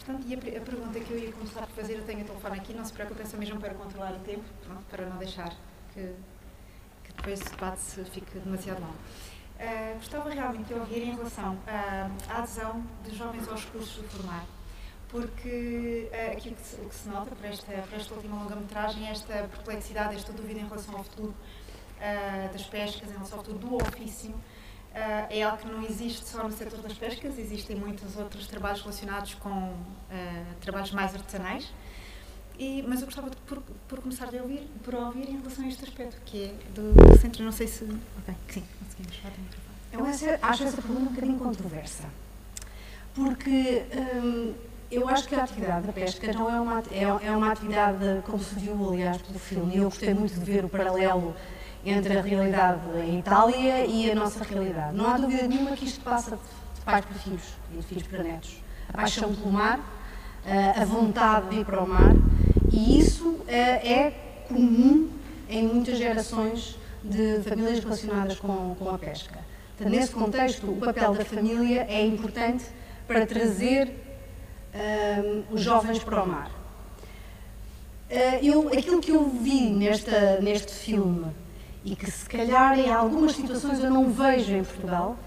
Portanto, e a pergunta que eu ia começar a fazer, eu tenho o telefone aqui, não se preocupe, é só mesmo para controlar o tempo, pronto, para não deixar que depois o debate fique demasiado longo. Gostava realmente de ouvir em relação à adesão dos jovens aos cursos de formar, porque aqui o que se nota para esta última longa-metragem é esta perplexidade, esta dúvida em relação ao futuro das pescas, em relação ao futuro do ofício. É algo que não existe só no setor das pescas, existem muitos outros trabalhos relacionados com trabalhos mais artesanais, mas eu gostava por começar por ouvir em relação a este aspecto, que é do centro, não sei se... Ok, sim, conseguimos. Eu acho essa pergunta um bocadinho controversa, porque eu acho que a atividade da pesca não é uma atividade, como se viu, aliás, pelo filme, e eu gostei muito de ver o paralelo entre a realidade em Itália e a nossa realidade. Não há dúvida nenhuma que isto passa de pais para filhos e de filhos para netos. A paixão pelo mar, a vontade de ir para o mar, e isso é comum em muitas gerações de famílias relacionadas com a pesca. Portanto, nesse contexto, o papel da família é importante para trazer os jovens para o mar. Aquilo que eu vi neste filme, e que se calhar em algumas situações eu não vejo em Portugal,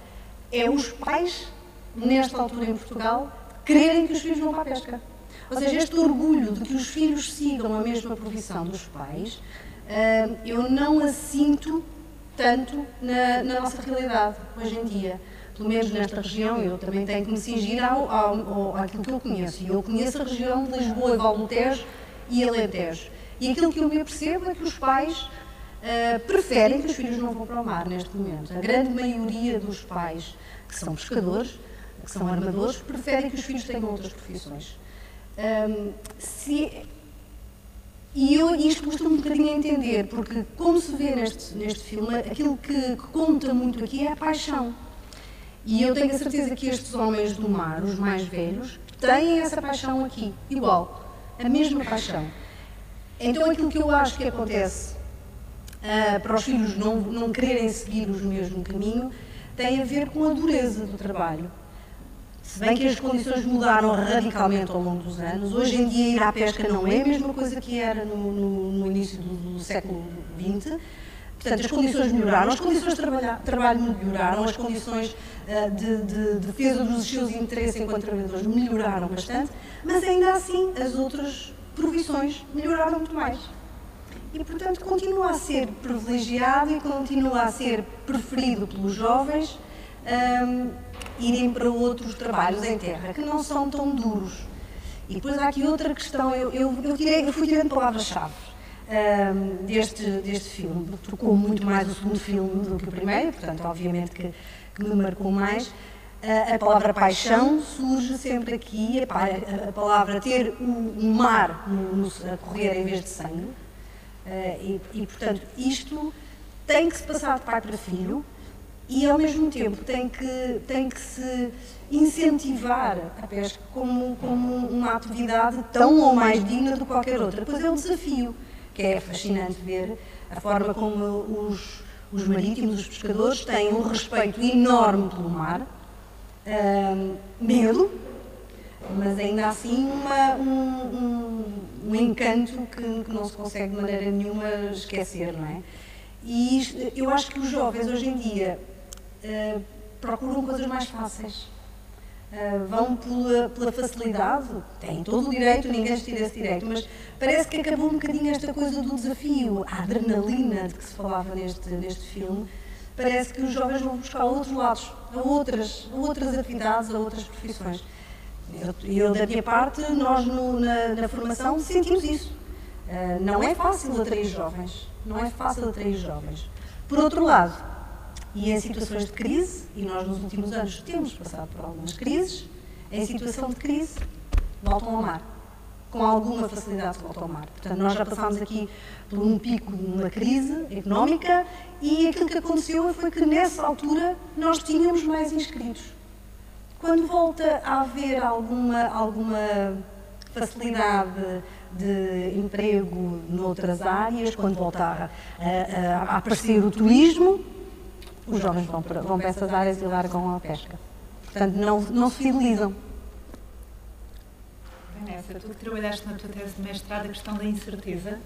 é os pais, nesta altura em Portugal, quererem que os filhos vão para a pesca. Ou seja, este orgulho de que os filhos sigam a mesma profissão dos pais, eu não a sinto tanto na nossa realidade, hoje em dia. Pelo menos nesta região, eu também tenho que me cingir àquilo que eu conheço. E eu conheço a região de Lisboa, Val do Tejo e Alentejo. E aquilo que eu me apercebo é que os pais preferem que os filhos não vão para o mar neste momento. A grande maioria dos pais que são pescadores, que são armadores, preferem que os filhos tenham outras profissões. E isto custa um bocadinho a entender, porque, como se vê neste filme, aquilo que conta muito aqui é a paixão. E eu tenho a certeza que estes homens do mar, os mais velhos, têm essa paixão aqui, igual, a mesma paixão. Então aquilo que eu acho que acontece para os filhos não quererem seguir o mesmo caminho, tem a ver com a dureza do trabalho. Se bem que as condições mudaram radicalmente ao longo dos anos, hoje em dia ir à pesca não é a mesma coisa que era no início do século XX. Portanto, as condições melhoraram, as condições de trabalho melhoraram, as condições de defesa dos seus interesses enquanto trabalhadores melhoraram bastante, mas ainda assim as outras profissões melhoraram muito mais. E, portanto, continua a ser privilegiado e continua a ser preferido pelos jovens irem para outros trabalhos em terra, que não são tão duros. E depois há aqui outra questão, eu fui tirando palavras-chave deste filme, porque tocou muito mais o segundo filme do que o primeiro, portanto, obviamente que me marcou mais. A palavra paixão surge sempre aqui, a palavra ter um mar a correr em vez de sangue. E, portanto, isto tem que se passar de pai para filho e, ao mesmo tempo, tem que se incentivar a pesca como uma atividade tão ou mais digna do que qualquer outra. Depois é um desafio, que é fascinante ver a forma como os marítimos, os pescadores, têm um respeito enorme pelo mar, medo, mas ainda assim um encanto que não se consegue de maneira nenhuma esquecer, não é? E eu acho que os jovens hoje em dia procuram coisas mais fáceis, vão pela facilidade, têm todo o direito, ninguém lhes tira esse direito, mas parece que acabou um bocadinho esta coisa do desafio, a adrenalina de que se falava neste filme. Parece que os jovens vão buscar a outros lados, a outras atividades, a outras profissões. Eu, da minha parte, nós na formação sentimos isso. Não é fácil atrair jovens, não é fácil atrair jovens. Por outro lado, e em situações de crise, e nós nos últimos anos temos passado por algumas crises, em situação de crise, voltam ao mar. Com alguma facilidade voltam ao mar. Portanto, nós já passámos aqui por um pico de uma crise económica e aquilo que aconteceu foi que, nessa altura, nós tínhamos mais inscritos. Quando volta a haver alguma facilidade de emprego noutras áreas, quando volta a aparecer o turismo, os jovens vão para essas áreas e largam a pesca. Portanto, não se fidelizam. Vanessa, tu que trabalhaste na tua tese de mestrado a questão da incerteza,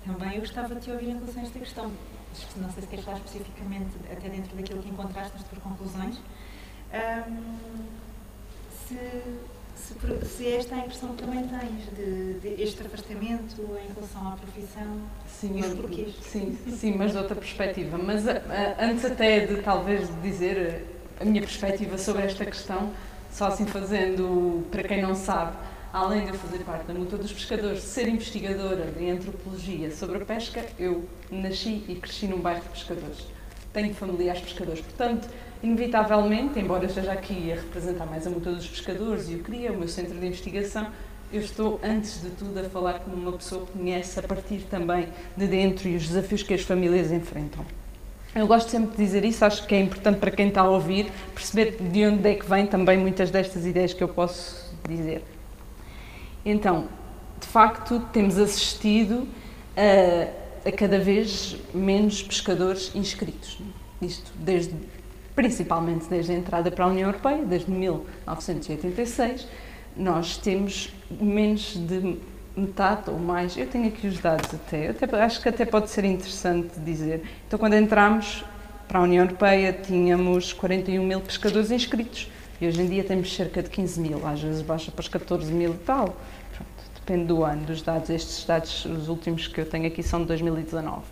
também eu gostava de te ouvir em relação a esta questão. Não sei se queres falar especificamente, até dentro daquilo que encontraste nas tuas conclusões, se esta é a impressão que também tens de este afastamento em relação à profissão. Sim, e os porquês. Sim, mas de outra perspectiva. Mas antes até de talvez dizer a minha perspectiva sobre esta questão, só assim fazendo, para quem não sabe, além de eu fazer parte da Mútua dos Pescadores, ser investigadora de antropologia sobre a pesca, eu nasci e cresci num bairro de pescadores. Tenho familiares pescadores, portanto, inevitavelmente, embora eu esteja aqui a representar mais a Mútua dos Pescadores e o CRIA, o meu centro de investigação, eu estou, antes de tudo, a falar como uma pessoa que conhece a partir também de dentro e os desafios que as famílias enfrentam. Eu gosto sempre de dizer isso, acho que é importante para quem está a ouvir perceber de onde é que vêm também muitas destas ideias que eu posso dizer. Então, de facto, temos assistido a cada vez menos pescadores inscritos. Isto principalmente desde a entrada para a União Europeia, desde 1986, nós temos menos de metade ou mais, eu tenho aqui os dados até acho que até pode ser interessante dizer. Então, quando entramos para a União Europeia, tínhamos 41 mil pescadores inscritos e hoje em dia temos cerca de 15 mil, às vezes baixa para os 14 mil e tal. Pronto, depende do ano, dos dados. Estes dados, os últimos que eu tenho aqui, são de 2019.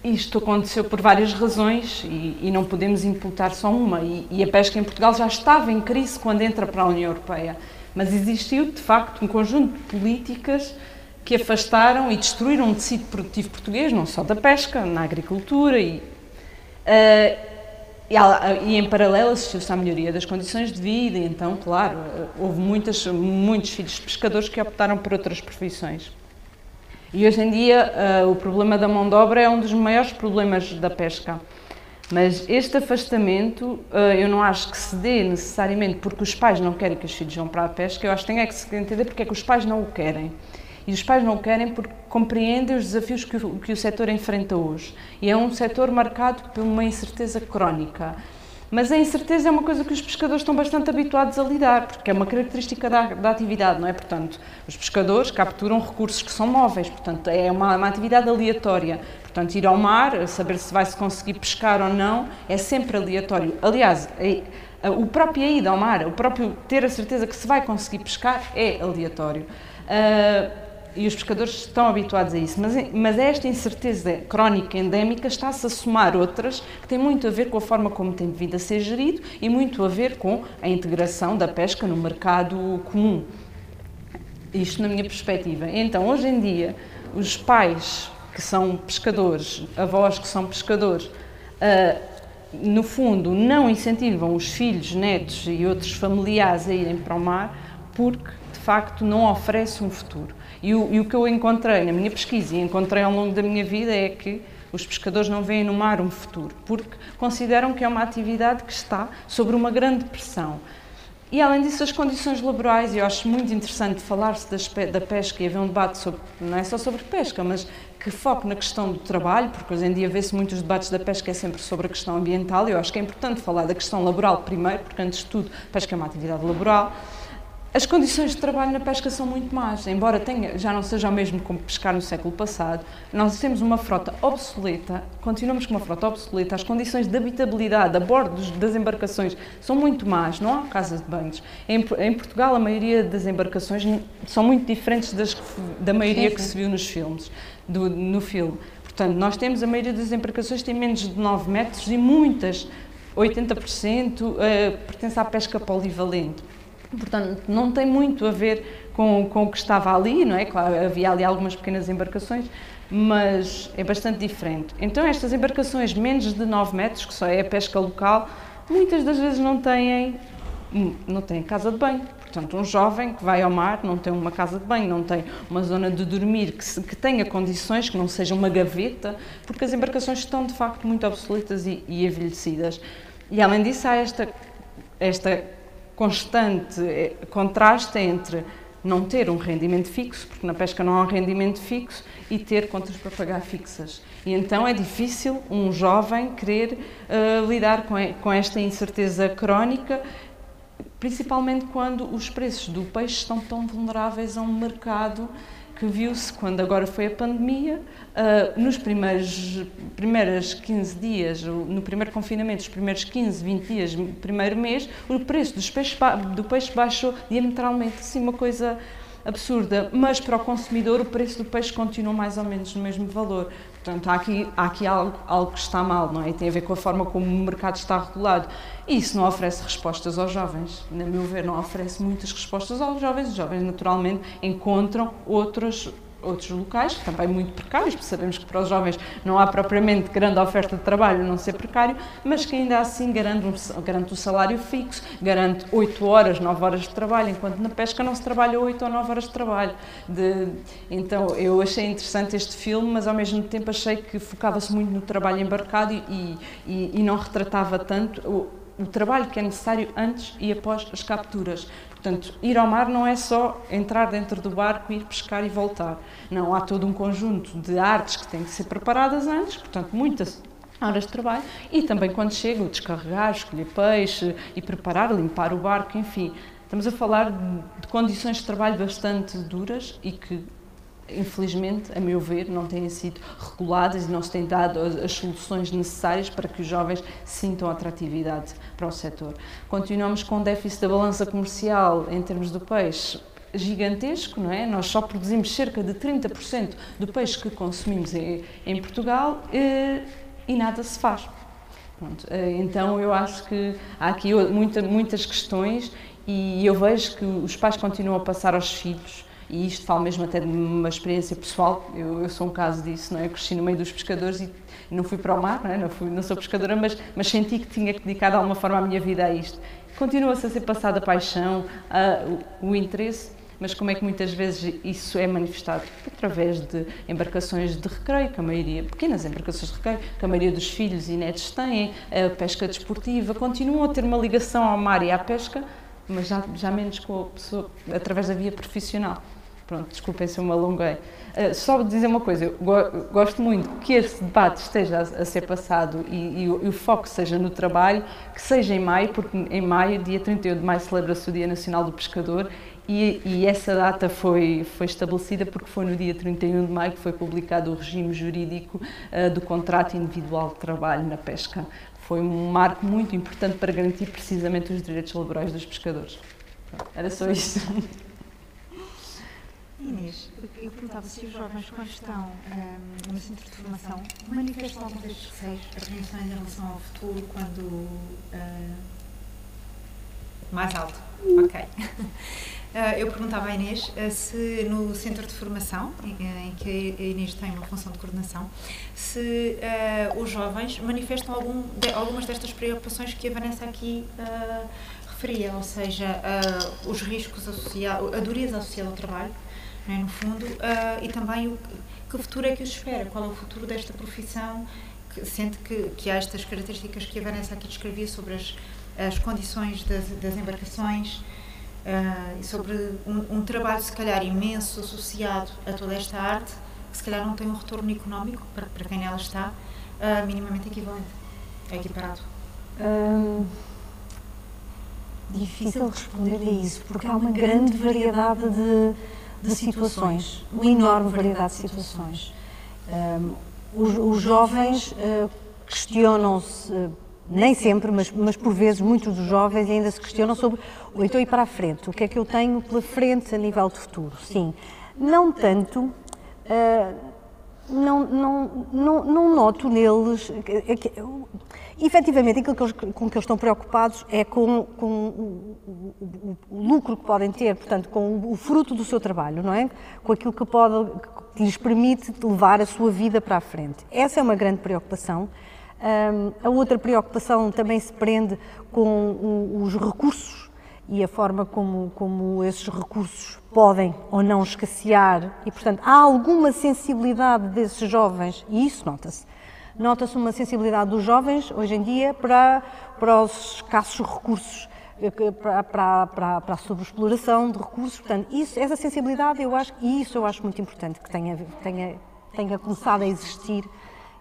Isto aconteceu por várias razões e não podemos imputar só uma. E a pesca em Portugal já estava em crise quando entra para a União Europeia. Mas existiu, de facto, um conjunto de políticas que afastaram e destruíram o tecido produtivo português, não só da pesca, na agricultura e em paralelo assistiu-se à melhoria das condições de vida e então, claro, houve muitos filhos de pescadores que optaram por outras profissões. E hoje em dia o problema da mão de obra é um dos maiores problemas da pesca. Mas este afastamento, eu não acho que se dê necessariamente porque os pais não querem que os filhos vão para a pesca, eu acho que tem que se entender porque é que os pais não o querem. E os pais não o querem porque compreendem os desafios que o setor enfrenta hoje. E é um setor marcado por uma incerteza crónica. Mas a incerteza é uma coisa que os pescadores estão bastante habituados a lidar, porque é uma característica da atividade, não é? Portanto, os pescadores capturam recursos que são móveis, portanto, é uma atividade aleatória. Portanto, ir ao mar, saber se vai se conseguir pescar ou não, é sempre aleatório. Aliás, o próprio ida ao mar, o próprio ter a certeza que se vai conseguir pescar, é aleatório. E os pescadores estão habituados a isso, mas esta incerteza crónica endémica está-se a somar outras que têm muito a ver com a forma como tem vindo a ser gerido e muito a ver com a integração da pesca no mercado comum. Isto na minha perspectiva. Então, hoje em dia, os pais que são pescadores, avós que são pescadores, no fundo, não incentivam os filhos, netos e outros familiares a irem para o mar porque, de facto, não oferece um futuro. E o que eu encontrei na minha pesquisa e encontrei ao longo da minha vida é que os pescadores não veem no mar um futuro, porque consideram que é uma atividade que está sobre uma grande pressão. E, além disso, as condições laborais, eu acho muito interessante falar-se da pesca e haver um debate sobre, não é só sobre pesca, mas que foque na questão do trabalho, porque hoje em dia vê-se muitos debates da pesca é sempre sobre a questão ambiental, e eu acho que é importante falar da questão laboral primeiro, porque, antes de tudo, a pesca é uma atividade laboral. As condições de trabalho na pesca são muito más, embora já não seja o mesmo como pescar no século passado. Nós temos uma frota obsoleta, continuamos com uma frota obsoleta, as condições de habitabilidade a bordo das embarcações são muito más, não há casas de banhos. Em Portugal, a maioria das embarcações são muito diferentes da maioria que se viu nos filmes, no filme. Portanto, nós temos a maioria das embarcações tem menos de 9 metros e muitas, 80%, pertence à pesca polivalente. Portanto, não tem muito a ver com o que estava ali, não é? Claro, havia ali algumas pequenas embarcações, mas é bastante diferente. Então, estas embarcações menos de 9 metros, que só é a pesca local, muitas das vezes não têm casa de banho. Portanto, um jovem que vai ao mar não tem uma casa de banho, não tem uma zona de dormir que tenha condições, que não seja uma gaveta, porque as embarcações estão, de facto, muito obsoletas e envelhecidas. E, além disso, há esta constante contraste entre não ter um rendimento fixo, porque na pesca não há um rendimento fixo, e ter contas para pagar fixas. E então é difícil um jovem querer lidar com esta incerteza crónica principalmente quando os preços do peixe estão tão vulneráveis a um mercado que viu-se quando agora foi a pandemia, nos primeiros 15 dias, no primeiro confinamento, os primeiros 15, 20 dias, no primeiro mês, o preço do peixe baixou diametralmente, assim, uma coisa absurda, mas para o consumidor o preço do peixe continua mais ou menos no mesmo valor. Portanto, há aqui algo que está mal, não é? E tem a ver com a forma como o mercado está regulado. E isso não oferece respostas aos jovens. Na meu ver, não oferece muitas respostas aos jovens. Os jovens, naturalmente, encontram outros locais, também muito precários, porque sabemos que para os jovens não há propriamente grande oferta de trabalho, a não ser precário, mas que ainda assim garante o salário fixo, garante 8 horas, 9 horas de trabalho, enquanto na pesca não se trabalha 8 ou 9 horas de trabalho. Então, eu achei interessante este filme, mas ao mesmo tempo achei que focava-se muito no trabalho embarcado e não retratava tanto o trabalho que é necessário antes e após as capturas. Portanto, ir ao mar não é só entrar dentro do barco, ir pescar e voltar. Não, há todo um conjunto de artes que têm que ser preparadas antes, portanto, muitas horas de trabalho, e também quando chega o descarregar, escolher peixe e preparar, limpar o barco, enfim. Estamos a falar de condições de trabalho bastante duras e que, infelizmente, a meu ver, não têm sido reguladas e não se têm dado as soluções necessárias para que os jovens sintam atratividade para o setor. Continuamos com um déficit da balança comercial em termos do peixe gigantesco, não é? Nós só produzimos cerca de 30% do peixe que consumimos em Portugal e nada se faz. Pronto, então eu acho que há aqui muitas questões e eu vejo que os pais continuam a passar aos filhos. E isto falo mesmo até de uma experiência pessoal, eu sou um caso disso, não é? Eu cresci no meio dos pescadores e não fui para o mar, não é? Não sou pescadora, mas senti que tinha que dedicar de alguma forma a minha vida a isto. Continua-se a ser passada a paixão, o interesse, mas como é que muitas vezes isso é manifestado? Através de embarcações de recreio, que a maioria, pequenas embarcações de recreio, que a maioria dos filhos e netos têm, a pesca desportiva, continuam a ter uma ligação ao mar e à pesca, mas já menos com a pessoa, através da via profissional. Pronto, desculpem se eu me alonguei. Só dizer uma coisa, eu gosto muito que este debate esteja a ser passado e o foco seja no trabalho, que seja em maio, porque em maio, dia 31 de maio, celebra-se o Dia Nacional do Pescador e essa data foi estabelecida porque foi no dia 31 de maio que foi publicado o regime jurídico do contrato individual de trabalho na pesca. Foi um marco muito importante para garantir precisamente os direitos laborais dos pescadores. Era só isso. Inês, eu perguntava se os jovens, quando estão no centro de formação, manifestam algum destes receios, apreensões em relação ao futuro, quando... Mais alto, ok. Eu perguntava à Inês se no centro de formação, em que a Inês tem uma função de coordenação, se os jovens manifestam algumas destas preocupações que a Vanessa aqui referia, ou seja, os riscos associados, a dureza associada ao trabalho, não é, no fundo, e também que futuro é que os espera, qual é o futuro desta profissão, que sente que há estas características que a Vanessa aqui descrevia sobre as condições das embarcações, e sobre um trabalho, se calhar, imenso associado a toda esta arte, que se calhar não tem um retorno económico para quem nela está, minimamente equivalente, equiparado. Difícil responder a isso, porque há uma grande variedade de situações, uma enorme variedade de situações. Os jovens questionam-se, nem sempre, mas por vezes muitos dos jovens ainda se questionam sobre então ir para a frente, o que é que eu tenho pela frente a nível de futuro. Sim, não tanto, não noto neles, efetivamente aquilo com que eles estão preocupados é com o lucro que podem ter, portanto com o fruto do seu trabalho, não é? Com aquilo que lhes permite levar a sua vida para a frente. Essa é uma grande preocupação. A outra preocupação também se prende com os recursos e a forma como esses recursos podem ou não escassear e, portanto, há alguma sensibilidade desses jovens, e isso nota-se. Nota-se uma sensibilidade dos jovens, hoje em dia, para os escassos recursos, para a sobreexploração de recursos. Portanto, essa sensibilidade, eu acho muito importante que tenha começado a existir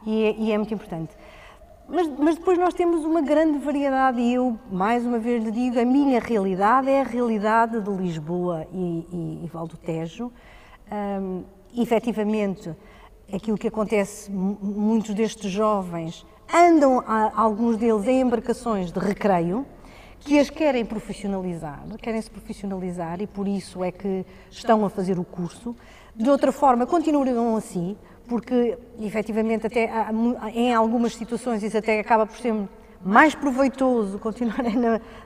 e é muito importante. Mas depois nós temos uma grande variedade e eu, mais uma vez lhe digo, a minha realidade é a realidade de Lisboa e Val do Tejo. Efetivamente, aquilo que acontece, muitos destes jovens andam, alguns deles, em embarcações de recreio, que as querem profissionalizar, querem-se profissionalizar e por isso é que estão a fazer o curso. De outra forma, continuarão assim, porque, efetivamente, até em algumas situações isso até acaba por ser mais proveitoso continuarem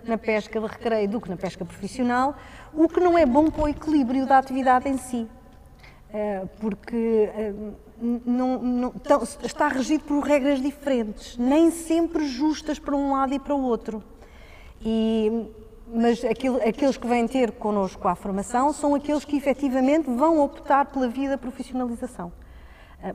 na pesca de recreio do que na pesca profissional, o que não é bom para o equilíbrio da atividade em si, porque está regido por regras diferentes, nem sempre justas para um lado e para o outro. Mas aqueles que vêm ter connosco a formação são aqueles que efetivamente vão optar pela vida profissionalização.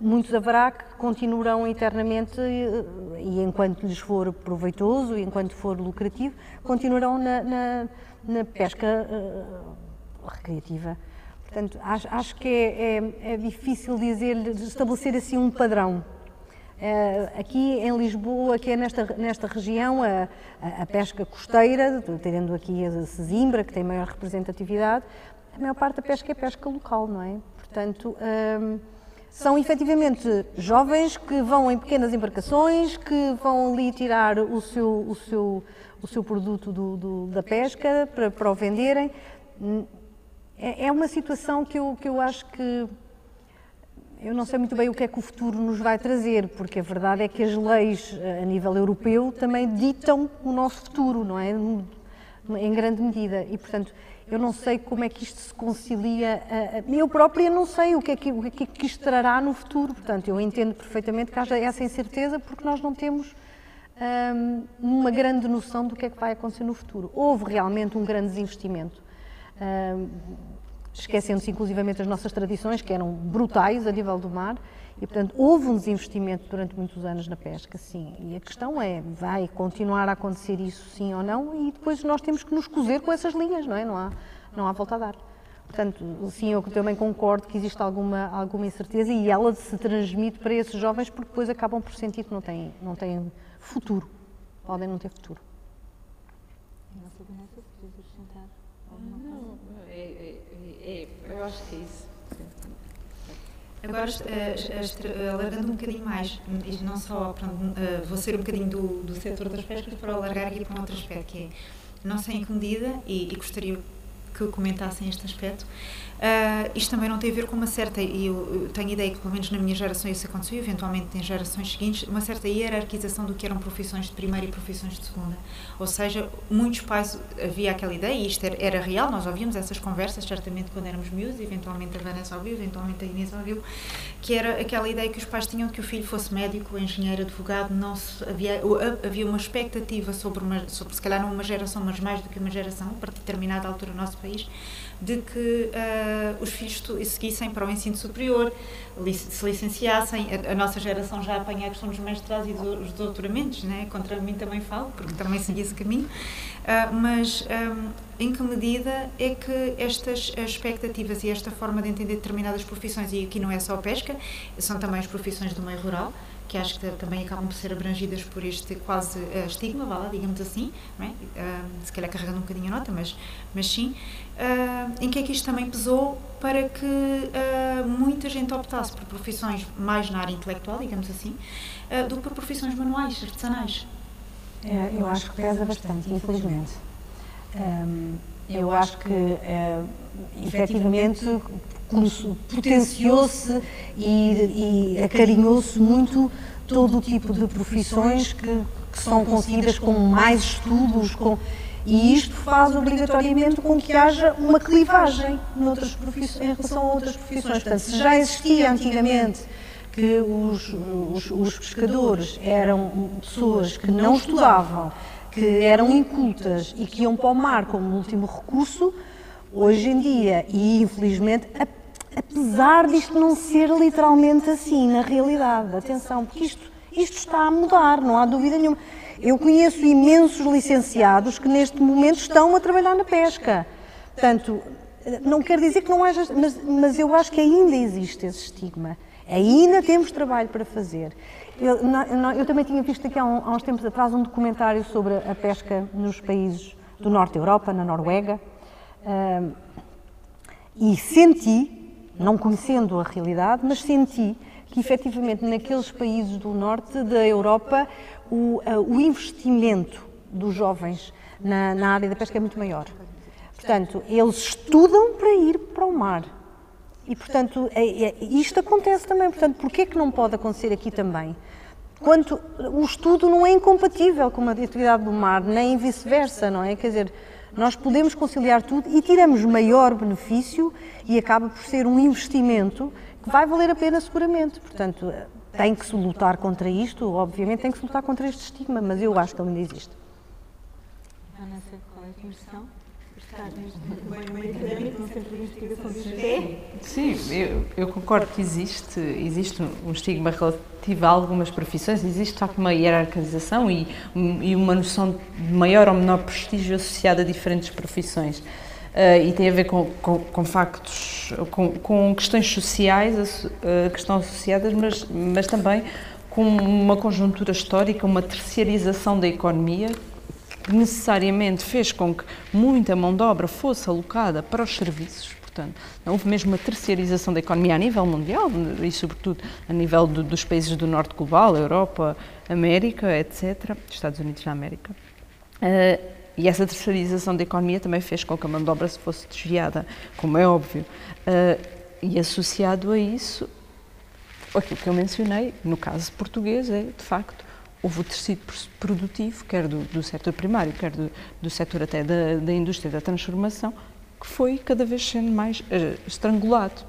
Muitos haverá que continuarão eternamente e enquanto lhes for proveitoso, enquanto for lucrativo, continuarão na pesca recreativa. Portanto, acho que é difícil estabelecer assim um padrão. Aqui em Lisboa, que é nesta região, a pesca costeira, tendo aqui a Sesimbra, que tem maior representatividade, a maior parte da pesca é pesca local, não é? Portanto, são efetivamente jovens que vão em pequenas embarcações, que vão ali tirar o seu produto da pesca para o venderem. É uma situação que eu acho que eu não sei muito bem o que é que o futuro nos vai trazer, porque a verdade é que as leis a nível europeu também ditam o nosso futuro, não é? Em grande medida. E, portanto, eu não sei como é que isto se concilia. Eu própria não sei o que é que isto trará no futuro. Portanto, eu entendo perfeitamente que haja essa incerteza, porque nós não temos uma grande noção do que é que vai acontecer no futuro. Houve realmente um grande desinvestimento. Esquecendo-se inclusivamente as nossas tradições, que eram brutais a nível do mar, e portanto houve um desinvestimento durante muitos anos na pesca, sim, e a questão é, vai continuar a acontecer isso sim ou não, e depois nós temos que nos cozer com essas linhas, não é? Não há volta a dar. Portanto, sim, eu também concordo que existe alguma incerteza e ela se transmite para esses jovens porque depois acabam por sentir que não têm futuro, podem não ter futuro. Eu acho que é isso. Agora, alargando um bocadinho mais, e não só, vou ser um bocadinho do setor das pescas para alargar aqui para um outro aspecto, que é, não sei em que medida, e gostaria que comentassem este aspecto, isto também não tem a ver com uma certa, e eu tenho ideia que pelo menos na minha geração isso aconteceu, eventualmente em gerações seguintes, uma certa hierarquização do que eram profissões de primeira e profissões de segunda. Ou seja, muitos pais, havia aquela ideia, e isto era real, nós ouvíamos essas conversas, certamente quando éramos miúdos, eventualmente a Vanessa ouviu, eventualmente a Inês ouviu, que era aquela ideia que os pais tinham que o filho fosse médico, engenheiro, advogado, havia uma expectativa sobre se calhar não uma geração, mas mais do que uma geração, a partir de determinada altura no nosso país, de que os filhos seguissem para o ensino superior, se licenciassem. A nossa geração já apanha a questão dos mestrados e dos doutoramentos, né? Contra mim também falo, porque também segui esse caminho, mas em que medida é que estas expectativas e esta forma de entender determinadas profissões, e aqui não é só a pesca, são também as profissões do meio rural, que acho que também acabam por ser abrangidas por este quase estigma, vá lá, digamos assim, não é? Se calhar carregando um bocadinho a nota, mas sim, em que é que isto também pesou para que muita gente optasse por profissões mais na área intelectual, digamos assim, do que por profissões manuais, artesanais? Eu acho que pesa bastante, infelizmente. Eu acho que, efetivamente, potenciou-se e acarinhou-se muito todo o tipo de profissões que são conseguidas com mais estudos, e isto faz obrigatoriamente com que haja uma clivagem em relação a outras profissões. Portanto, se já existia antigamente que os pescadores eram pessoas que não estudavam, que eram incultas e que iam para o mar como último recurso, hoje em dia, e infelizmente, apesar disto não ser literalmente assim na realidade, atenção, porque isto está a mudar, não há dúvida nenhuma. Eu conheço imensos licenciados que neste momento estão a trabalhar na pesca. Portanto, não quer dizer que não haja, mas eu acho que ainda existe esse estigma. Ainda temos trabalho para fazer. Eu também tinha visto aqui há uns tempos atrás um documentário sobre a pesca nos países do norte da Europa, na Noruega, e senti, não conhecendo a realidade, mas senti que efetivamente naqueles países do norte da Europa o investimento dos jovens na área da pesca é muito maior. Portanto, eles estudam para ir para o mar. E, portanto, isto acontece também. Portanto, porquê é que não pode acontecer aqui também? Quando o estudo não é incompatível com a atividade do mar, nem vice-versa, não é? Quer dizer, nós podemos conciliar tudo e tiramos maior benefício e acaba por ser um investimento que vai valer a pena seguramente. Portanto, tem que se lutar contra isto, obviamente tem que se lutar contra este estigma, mas eu acho que ele ainda existe. Ana, qual é a tua impressão? Bem académico, no centro de investigação do IGE? Sim, eu concordo que existe um estigma relativo a algumas profissões, existe de facto uma hierarquização e uma noção de maior ou menor prestígio associada a diferentes profissões. E tem a ver com factos, com questões sociais que estão associadas, mas também com uma conjuntura histórica, uma terceirização da economia, que necessariamente fez com que muita mão de obra fosse alocada para os serviços. Portanto, houve mesmo uma terceirização da economia a nível mundial e, sobretudo, a nível dos países do norte global, Europa, América, etc., Estados Unidos da América. E essa terceirização da economia também fez com que a mão de obra se fosse desviada, como é óbvio. E associado a isso, aquilo que eu mencionei, no caso português, é, de facto, houve o tecido produtivo, quer do setor primário, quer do setor até da indústria da transformação, que foi cada vez sendo mais estrangulado.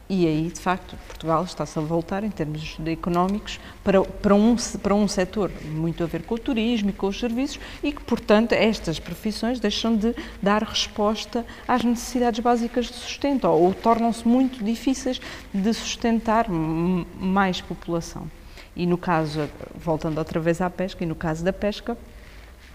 E aí, de facto, Portugal está-se a voltar, em termos económicos, para um setor muito a ver com o turismo e com os serviços e que, portanto, estas profissões deixam de dar resposta às necessidades básicas de sustento ou tornam-se muito difíceis de sustentar mais população. E no caso, voltando outra vez à pesca, e no caso da pesca,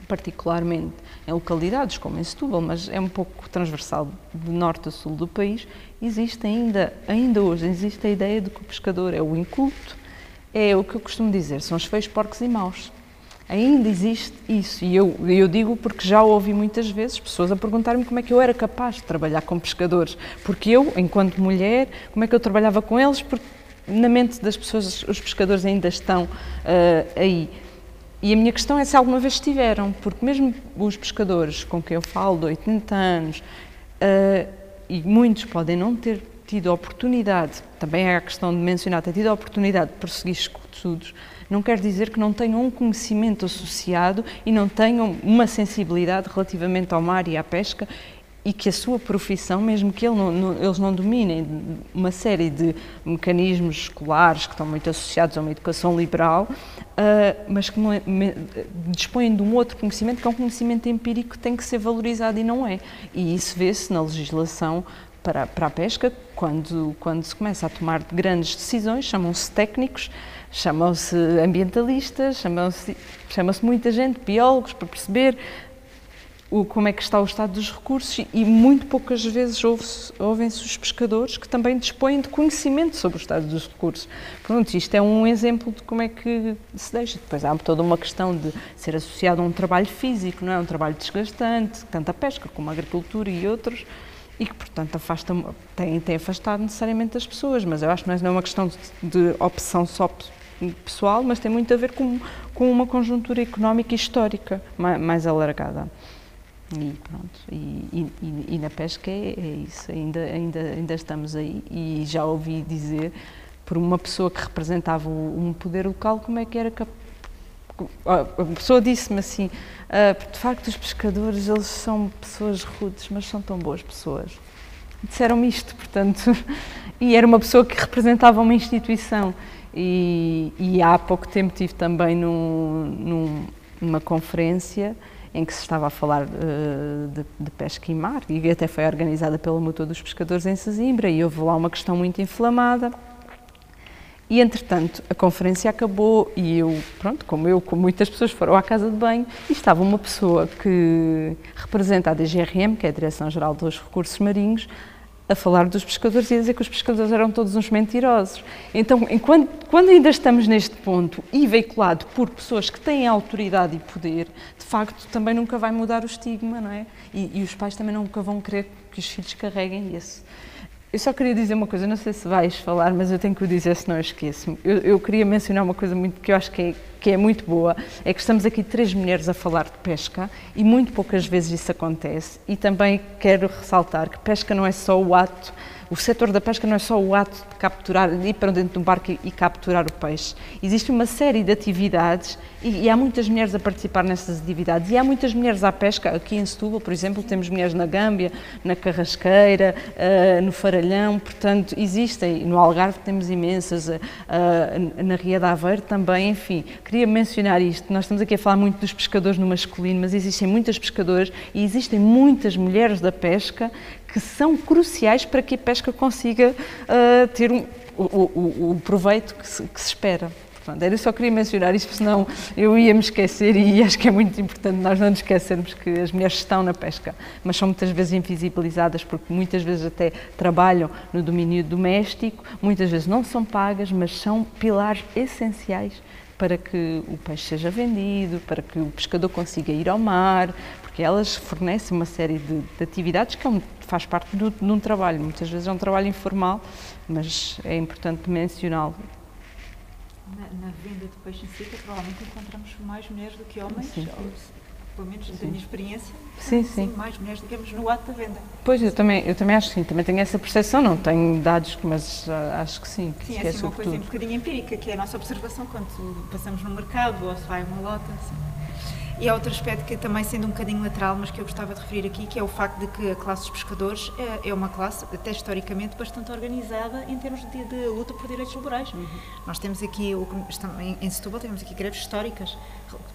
particularmente em localidades como em Setúbal, mas é um pouco transversal de norte a sul do país, existe ainda hoje, existe a ideia de que o pescador é o inculto, é o que eu costumo dizer, são os feios, porcos e maus. Ainda existe isso, e eu digo porque já ouvi muitas vezes pessoas a perguntar-me como é que eu era capaz de trabalhar com pescadores, porque eu, enquanto mulher, como é que eu trabalhava com eles, porque na mente das pessoas os pescadores ainda estão aí. E a minha questão é se alguma vez estiveram, porque mesmo os pescadores com quem eu falo de 80 anos, e muitos podem não ter tido a oportunidade, também é a questão de mencionar, ter tido a oportunidade de prosseguir estudos, não quer dizer que não tenham um conhecimento associado e não tenham uma sensibilidade relativamente ao mar e à pesca, e que a sua profissão, mesmo que eles não dominem uma série de mecanismos escolares que estão muito associados a uma educação liberal, mas que dispõem de um outro conhecimento, que é um conhecimento empírico que tem que ser valorizado e não é. E isso vê-se na legislação para a pesca, quando se começa a tomar grandes decisões, chamam-se técnicos, chamam-se ambientalistas, chama-se muita gente, biólogos, para perceber como é que está o estado dos recursos e muito poucas vezes ouvem-se os pescadores que também dispõem de conhecimento sobre o estado dos recursos. Pronto, isto é um exemplo de como é que se deixa. Depois há toda uma questão de ser associado a um trabalho físico, não é? Um trabalho desgastante, tanto a pesca como a agricultura e outros, e que, portanto, tem afastado necessariamente as pessoas, mas eu acho que não é uma questão de opção só pessoal, mas tem muito a ver com uma conjuntura económica e histórica mais alargada. E pronto, e na pesca é isso, ainda estamos aí, e já ouvi dizer por uma pessoa que representava um poder local como é que era capaz. A pessoa disse-me assim, de facto os pescadores eles são pessoas rudes, mas são tão boas pessoas. Disseram-me isto, portanto, e era uma pessoa que representava uma instituição, e há pouco tempo estive também numa conferência em que se estava a falar de pesca e mar, e até foi organizada pela Mútua dos Pescadores em Sesimbra, e houve lá uma questão muito inflamada. E, entretanto, a conferência acabou e como muitas pessoas foram à casa de banho, e estava uma pessoa que representa a DGRM, que é a Direção-Geral dos Recursos Marinhos, a falar dos pescadores e a dizer que os pescadores eram todos uns mentirosos. Então, quando ainda estamos neste ponto e veiculado por pessoas que têm autoridade e poder, de facto, também nunca vai mudar o estigma, não é? E os pais também nunca vão querer que os filhos carreguem esse. Eu só queria dizer uma coisa, não sei se vais falar, mas eu tenho que o dizer, senão eu esqueço-me. Eu queria mencionar uma coisa que eu acho que é muito boa, é que estamos aqui 3 mulheres a falar de pesca e muito poucas vezes isso acontece. E também quero ressaltar que pesca não é só o ato, o setor da pesca não é só o ato de capturar, de ir para dentro do barco e capturar o peixe. Existe uma série de atividades e há muitas mulheres a participar nessas atividades e há muitas mulheres à pesca. Aqui em Setúbal, por exemplo, temos mulheres na Gâmbia, na Carrasqueira, no Faralhão, portanto, existem. No Algarve temos imensas, na Ria de Aveiro também, enfim. Queria mencionar isto, nós estamos aqui a falar muito dos pescadores no masculino, mas existem muitas pescadoras e existem muitas mulheres da pesca que são cruciais para que a pesca consiga ter o proveito que se espera. Pronto, eu só queria mencionar isto, porque senão eu ia me esquecer e acho que é muito importante nós não nos esquecermos que as mulheres estão na pesca, mas são muitas vezes invisibilizadas porque muitas vezes até trabalham no domínio doméstico, muitas vezes não são pagas, mas são pilares essenciais para que o peixe seja vendido, para que o pescador consiga ir ao mar, porque elas fornecem uma série de atividades que faz parte de um trabalho. Muitas vezes é um trabalho informal, mas é importante mencioná-lo. Na venda de peixe em seca, provavelmente encontramos mais mulheres do que homens, Sim. ou, pelo menos da minha experiência. Sim. Mais mulheres do que homens no ato da venda. Pois, eu também acho que sim, também tenho essa percepção, não tenho dados, mas acho que sim. Sim, é assim uma coisa um bocadinho empírica, que é a nossa observação quando passamos no mercado ou se vai uma lota. Assim. E há outro aspecto que também, sendo um bocadinho lateral, mas que eu gostava de referir aqui, que é o facto de que a classe dos pescadores é uma classe, até historicamente, bastante organizada em termos de luta por direitos laborais. Nós temos aqui, em Setúbal, temos aqui greves históricas,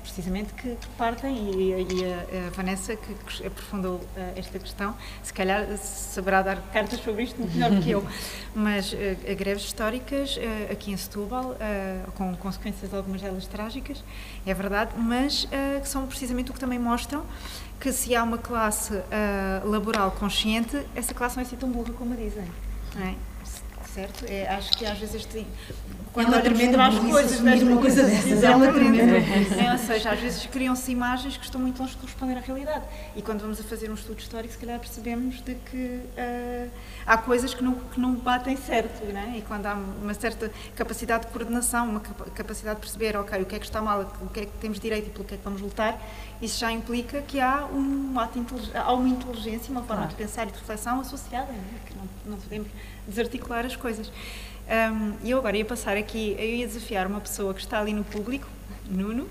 precisamente, que partem, e a Vanessa, que aprofundou esta questão, se calhar saberá dar cartas sobre isto melhor do que eu, mas greves históricas aqui em Setúbal, com consequências, algumas delas trágicas, é verdade, mas que são precisamente o que também mostram que se há uma classe laboral consciente, essa classe não é assim tão burra como a dizem, não é? Certo? Acho que às vezes quando olhamos para as coisas, uma coisa dessas, é uma tremenda. Ou seja, às vezes criam-se imagens que estão muito longe de corresponder à realidade. E quando vamos a fazer um estudo histórico, se calhar percebemos de que há coisas que não batem certo, não é? E quando há uma certa capacidade de coordenação, uma capacidade de perceber, ok, o que é que está mal, o que é que temos direito e pelo que é que vamos lutar, isso já implica que há uma inteligência, uma forma de pensar e de reflexão associada, não é? Que não podemos desarticular as coisas. E eu agora ia passar aqui, eu ia desafiar uma pessoa que está ali no público, Nuno,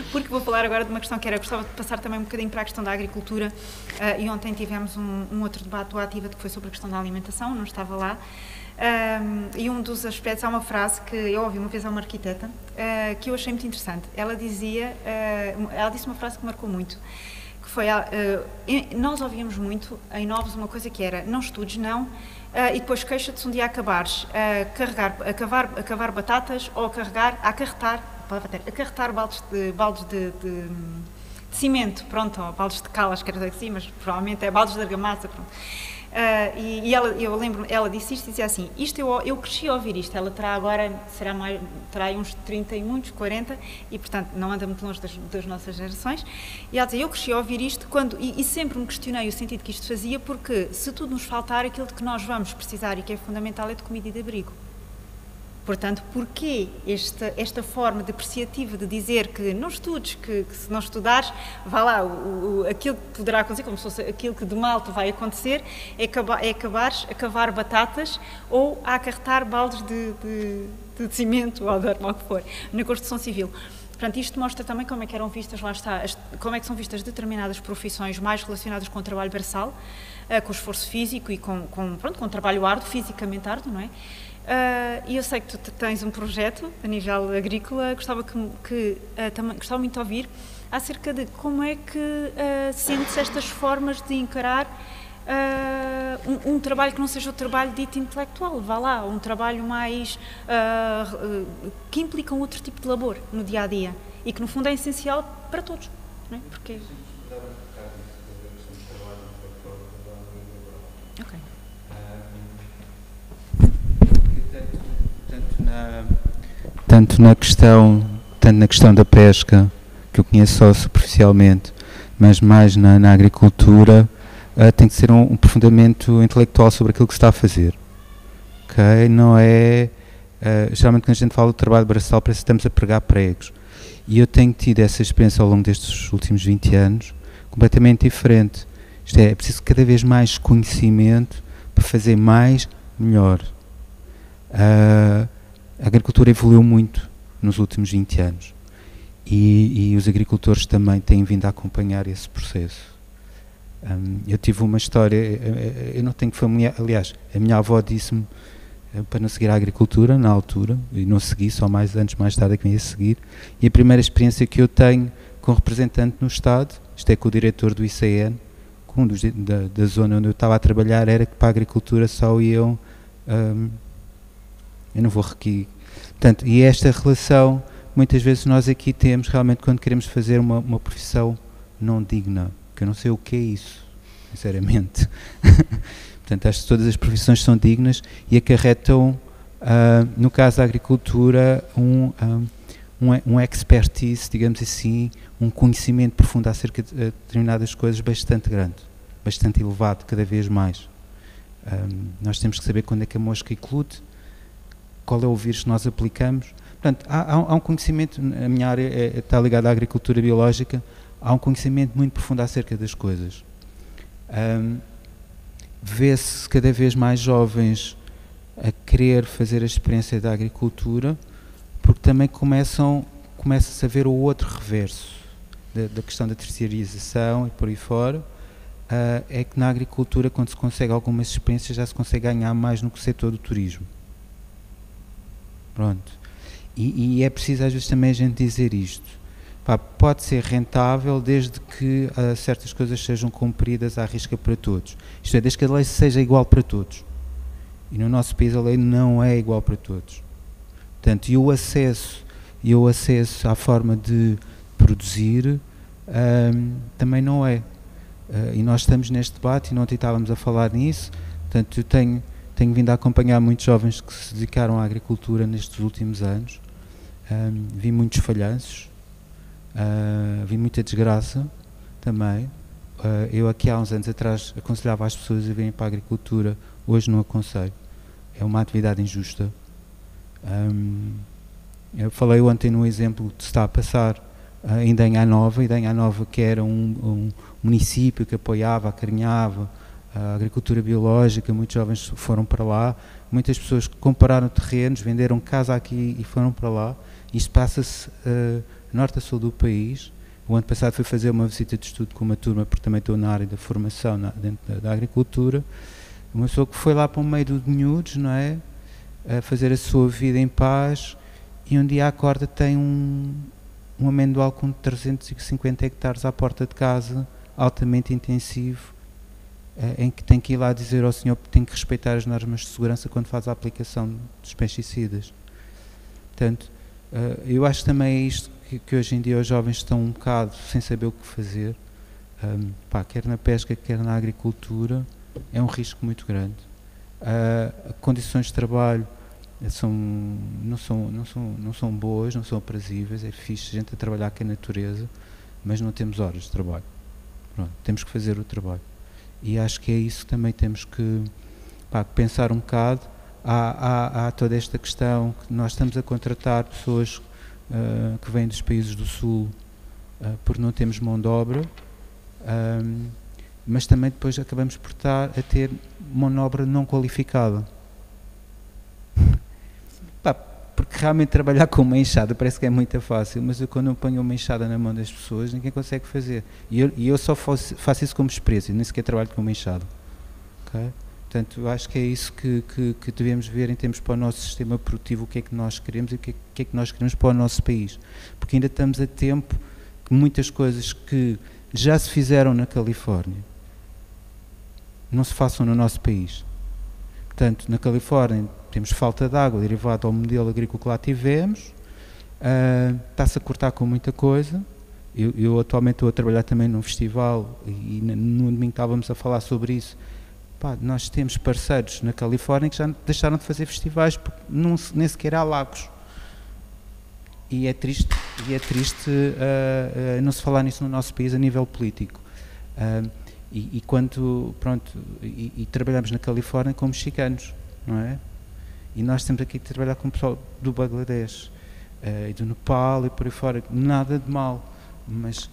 porque vou falar agora de uma questão que gostava de passar também um bocadinho para a questão da agricultura, e ontem tivemos um outro debate do Ativa que foi sobre a questão da alimentação, não estava lá, e um dos aspectos, há uma frase que eu ouvi uma vez a uma arquiteta, que eu achei muito interessante. Ela disse uma frase que marcou muito, que foi, nós ouvíamos muito em Novos uma coisa que era, não estudes, não, e depois queixa-te se um dia acabares a cavar batatas ou acarretar baldes de cimento, pronto, ou baldes de cal, acho que era assim, mas provavelmente é baldes de argamassa, pronto. Eu lembro, ela disse isto, dizia assim, eu cresci a ouvir isto, ela terá agora, terá uns 30 e muitos, 40, e portanto não anda muito longe das nossas gerações, e ela dizia, eu cresci a ouvir isto e sempre me questionei o sentido que isto fazia, porque se tudo nos faltar, aquilo de que nós vamos precisar e que é fundamental é de comida e de abrigo. Portanto, porquê esta forma depreciativa de dizer que não estudes, que se não estudares, vá lá, aquilo que poderá acontecer, como se fosse aquilo que de mal te vai acontecer, é acabares a cavar batatas ou a acarretar baldes de cimento ou de arma, o que for, na construção civil. Portanto, isto mostra também como é que eram vistas, lá está, como é que são vistas determinadas profissões mais relacionadas com o trabalho braçal, com o esforço físico e com o trabalho árduo, fisicamente árduo, não é? E eu sei que tu tens um projeto a nível agrícola, gostava muito de ouvir acerca de como é que sentes estas formas de encarar um trabalho que não seja o trabalho dito intelectual, vá lá, um trabalho mais que implica um outro tipo de labor no dia-a-dia e que no fundo é essencial para todos, não é? Porque... Ok. Tanto na questão da pesca, que eu conheço só superficialmente, mas mais na agricultura, tem que ser um aprofundamento intelectual sobre aquilo que se está a fazer. Okay? Não é... geralmente quando a gente fala do trabalho braçal parece que estamos a pregar pregos. E eu tenho tido essa experiência ao longo destes últimos 20 anos, completamente diferente. Isto é preciso cada vez mais conhecimento para fazer mais, melhor. A agricultura evoluiu muito nos últimos 20 anos e os agricultores também têm vindo a acompanhar esse processo. Eu tive uma história, eu não tenho familiar, aliás, a minha avó disse-me para não seguir a agricultura na altura, e não segui, só anos mais tarde é que me ia seguir, e a primeira experiência que eu tenho com representante no Estado, isto é com o diretor do ICN, da zona onde eu estava a trabalhar, era que para a agricultura só iam, eu não vou aqui, portanto, e esta relação, muitas vezes nós aqui temos, realmente, quando queremos fazer uma profissão não digna, que eu não sei o que é isso, sinceramente. Portanto, acho que todas as profissões são dignas e acarretam, no caso da agricultura, um expertise, digamos assim, um conhecimento profundo acerca de determinadas coisas bastante grande, bastante elevado, cada vez mais. Nós temos que saber quando é que a mosca eclode, qual é o vírus que nós aplicamos. Portanto, há um conhecimento, a minha área está ligada à agricultura biológica, há um conhecimento muito profundo acerca das coisas. Vê-se cada vez mais jovens a querer fazer a experiência da agricultura, porque também começa-se a ver o outro reverso da questão da terceirização e por aí fora. É que na agricultura, quando se consegue algumas experiências, já se consegue ganhar mais no setor do turismo. Pronto. E é preciso às vezes também a gente dizer isto. Pode ser rentável desde que certas coisas sejam cumpridas à risca para todos. Isto é, desde que a lei seja igual para todos. E no nosso país a lei não é igual para todos. Portanto, e o acesso à forma de produzir também não é. E nós estamos neste debate e ontem estávamos a falar nisso. Portanto, eu tenho vindo a acompanhar muitos jovens que se dedicaram à agricultura nestes últimos anos. Vi muitos falhanços. Vi muita desgraça também. Eu aqui há uns anos atrás aconselhava as pessoas a virem para a agricultura, hoje não aconselho. É uma atividade injusta. Eu falei ontem no exemplo que se está a passar em Danha Nova, que era um município que apoiava, acarinhava a agricultura biológica, muitos jovens foram para lá, muitas pessoas compraram terrenos, venderam casa aqui e foram para lá. Isto passa-se norte a sul do país. O ano passado fui fazer uma visita de estudo com uma turma, porque também estou na área da formação dentro da agricultura. Uma pessoa que foi lá para o meio do miúdos, não é? A fazer a sua vida em paz, e um dia acorda, tem um amendoal com 350 hectares à porta de casa, altamente intensivo, em que tem que ir lá dizer ao senhor que tem que respeitar as normas de segurança quando faz a aplicação dos pesticidas. Portanto, eu acho que também é isto que hoje em dia os jovens estão um bocado sem saber o que fazer, quer na pesca, quer na agricultura, é um risco muito grande. Condições de trabalho não são boas, não são aprazíveis, é fixe a gente a trabalhar com a natureza, mas não temos horas de trabalho. Pronto, temos que fazer o trabalho. E acho que é isso que também temos que pensar um bocado. Há toda esta questão que nós estamos a contratar pessoas que vêm dos países do Sul porque não temos mão de obra, mas também depois acabamos por estar a ter mão de obra não qualificada. Porque realmente trabalhar com uma enxada parece que é muito fácil, mas eu, quando eu ponho uma enxada na mão das pessoas, ninguém consegue fazer. E eu só faço isso como experiência, nem sequer trabalho com uma enxada. Okay? Portanto, eu acho que é isso que devemos ver em termos para o nosso sistema produtivo, o que é que nós queremos e o que é que nós queremos para o nosso país. Porque ainda estamos a tempo que muitas coisas que já se fizeram na Califórnia não se façam no nosso país. Portanto, na Califórnia temos falta de água derivada ao modelo agrícola que lá tivemos, está-se a cortar com muita coisa. Eu atualmente estou a trabalhar também num festival e no domingo estávamos a falar sobre isso. Pá, nós temos parceiros na Califórnia que já deixaram de fazer festivais porque nem sequer há lagos. E é triste não se falar nisso no nosso país a nível político. E trabalhamos na Califórnia com mexicanos, não é? E nós temos aqui de trabalhar com o pessoal do Bangladesh e do Nepal e por aí fora, nada de mal, mas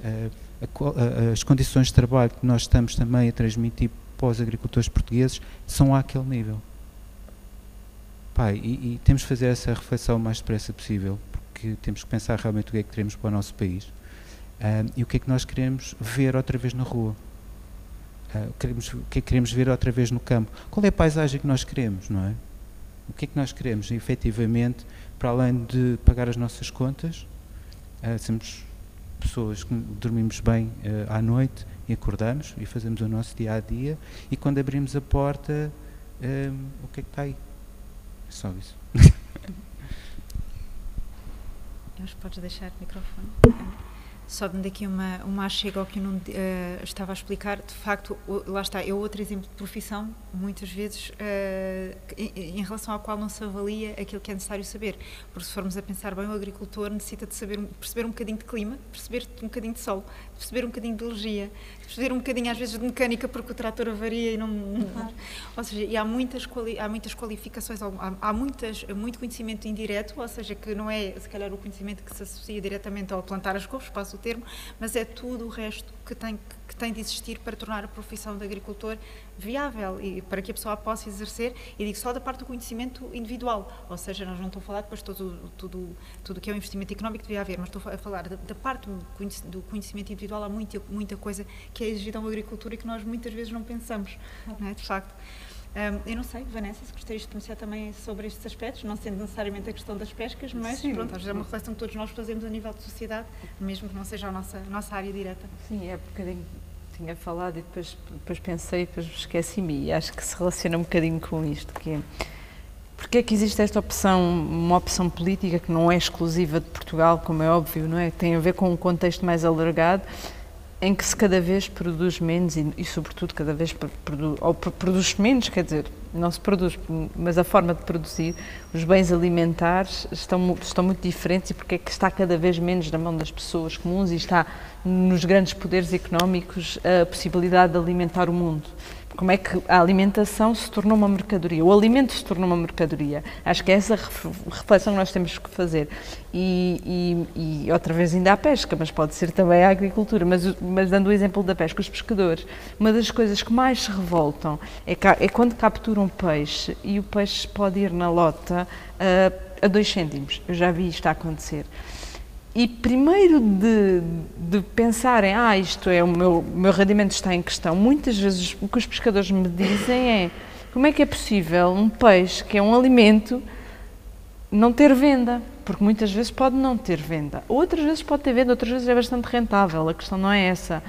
as condições de trabalho que nós estamos também a transmitir para os agricultores portugueses são àquele nível. Pá, e temos de fazer essa reflexão o mais depressa possível, porque temos que pensar realmente o que é que queremos para o nosso país e o que é que nós queremos ver outra vez na rua. O que é que queremos ver outra vez no campo? Qual é a paisagem que nós queremos, não é? O que é que nós queremos, efetivamente, para além de pagar as nossas contas, somos pessoas que dormimos bem à noite e acordamos e fazemos o nosso dia-a-dia, e quando abrimos a porta, o que é que está aí? É só isso. Podes deixar o microfone. Só dando aqui uma achega ao que eu não estava a explicar, de facto, lá está, é outro exemplo de profissão, muitas vezes, em relação à qual não se avalia aquilo que é necessário saber. Porque se formos a pensar bem, o agricultor necessita de perceber um bocadinho de clima, perceber um bocadinho de sol, perceber um bocadinho de biologia, perceber um bocadinho às vezes de mecânica, porque o trator avaria e não... Ou seja, e há muitas qualificações, há muito conhecimento indireto, ou seja, que não é, se calhar, o conhecimento que se associa diretamente ao plantar as couves, passo o termo, mas é tudo o resto que tem de existir para tornar a profissão de agricultor viável e para que a pessoa a possa exercer, e digo só da parte do conhecimento individual, ou seja, nós não estou a falar depois tudo que é o investimento económico que devia haver, mas estou a falar da parte do conhecimento individual. Há muita coisa que é exigida a uma agricultura e que nós muitas vezes não pensamos, não é? De facto. Eu não sei, Vanessa, se gostarias de pronunciar também sobre estes aspectos, não sendo necessariamente a questão das pescas, mas sim, pronto, é uma reflexão que todos nós fazemos a nível de sociedade, mesmo que não seja a nossa área direta. Sim, é porque tinha falado e depois pensei e depois esqueci-me, e acho que se relaciona um bocadinho com isto, que é porque é que existe esta opção, uma opção política que não é exclusiva de Portugal, como é óbvio, não é? Tem a ver com um contexto mais alargado, em que se cada vez produz menos e sobretudo, cada vez produz menos, quer dizer, não se produz, mas a forma de produzir, os bens alimentares estão muito diferentes, e porque é que está cada vez menos na mão das pessoas comuns e está nos grandes poderes económicos a possibilidade de alimentar o mundo. Como é que a alimentação se tornou uma mercadoria, o alimento se tornou uma mercadoria. Acho que é essa reflexão que nós temos que fazer. E outra vez ainda a pesca, mas pode ser também a agricultura. Mas dando o exemplo da pesca, os pescadores, uma das coisas que mais se revoltam é quando capturam peixe e o peixe pode ir na lota a 2 cêntimos. Eu já vi isto a acontecer. E primeiro de pensarem, isto é, o meu rendimento está em questão, muitas vezes o que os pescadores me dizem é: como é que é possível um peixe, que é um alimento, não ter venda? Porque muitas vezes pode não ter venda, outras vezes pode ter venda, outras vezes é bastante rentável, a questão não é essa.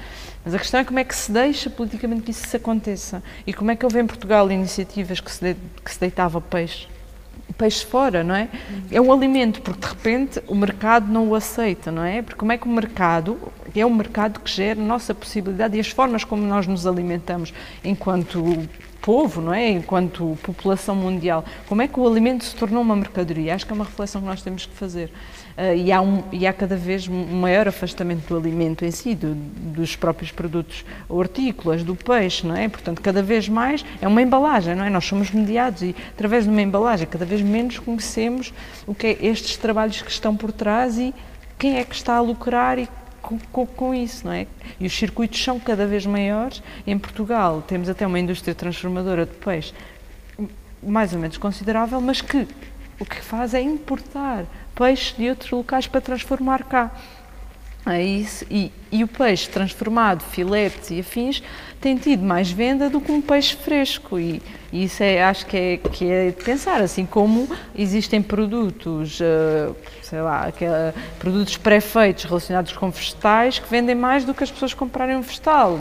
Mas a questão é como é que se deixa politicamente que isso aconteça, e como é que houve em Portugal iniciativas que se deitava peixe fora, não é? É um alimento, porque de repente o mercado não o aceita, não é? Porque como é que o mercado, é o mercado que gera a nossa possibilidade e as formas como nós nos alimentamos enquanto povo, não é? Enquanto população mundial, como é que o alimento se tornou uma mercadoria? Acho que é uma reflexão que nós temos que fazer. E há cada vez um maior afastamento do alimento em si, dos próprios produtos hortícolas, do peixe, não é? Portanto, cada vez mais é uma embalagem, não é? Nós somos mediados e, através de uma embalagem, cada vez menos conhecemos o que é estes trabalhos que estão por trás e quem é que está a lucrar e com isso, não é? E os circuitos são cada vez maiores. Em Portugal temos até uma indústria transformadora de peixe mais ou menos considerável, mas que o que faz é importar peixe de outros locais para transformar cá. E o peixe transformado, filetes e afins, tem tido mais venda do que um peixe fresco, e isso acho que é de pensar, assim como existem produtos, produtos pré-feitos relacionados com vegetais que vendem mais do que as pessoas comprarem um vegetal.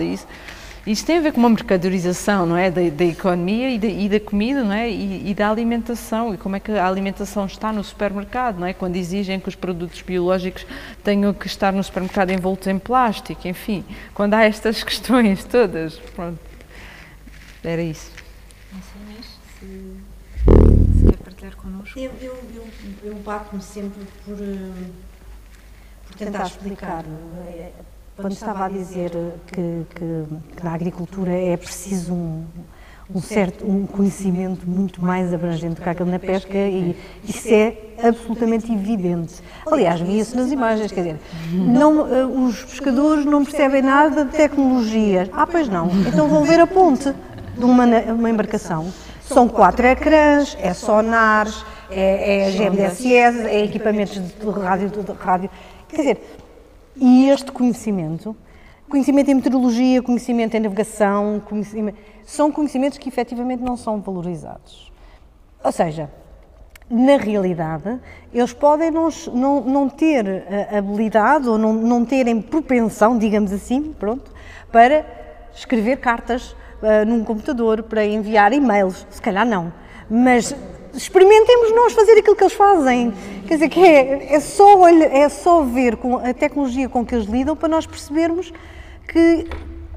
Isso tem a ver com uma mercadorização, não é, da economia e da comida, não é, e da alimentação, e como é que a alimentação está no supermercado, não é, quando exigem que os produtos biológicos tenham que estar no supermercado envoltos em plástico, enfim, quando há estas questões todas, pronto, era isso. Não sei, Inês, se quer partilhar connosco. Eu bato-me sempre por tentar explicar. Quando estava a dizer que na agricultura é preciso um conhecimento muito mais abrangente do que aquele na pesca, e isso é absolutamente evidente. Aliás, via-se nas imagens, quer dizer, os pescadores não percebem nada de tecnologia. Pois não, então vão ver a ponte de uma embarcação. São 4 ecrãs, é sonares, é GMDSS, é equipamentos de rádio. Quer dizer, e este conhecimento em meteorologia, conhecimento em navegação, são conhecimentos que efetivamente não são valorizados. Ou seja, na realidade, eles podem não ter habilidade ou não terem propensão, digamos assim, pronto, para escrever cartas num computador, para enviar e-mails. Se calhar não, mas experimentemos nós fazer aquilo que eles fazem. Quer dizer, que é só ver com a tecnologia com que eles lidam para nós percebermos que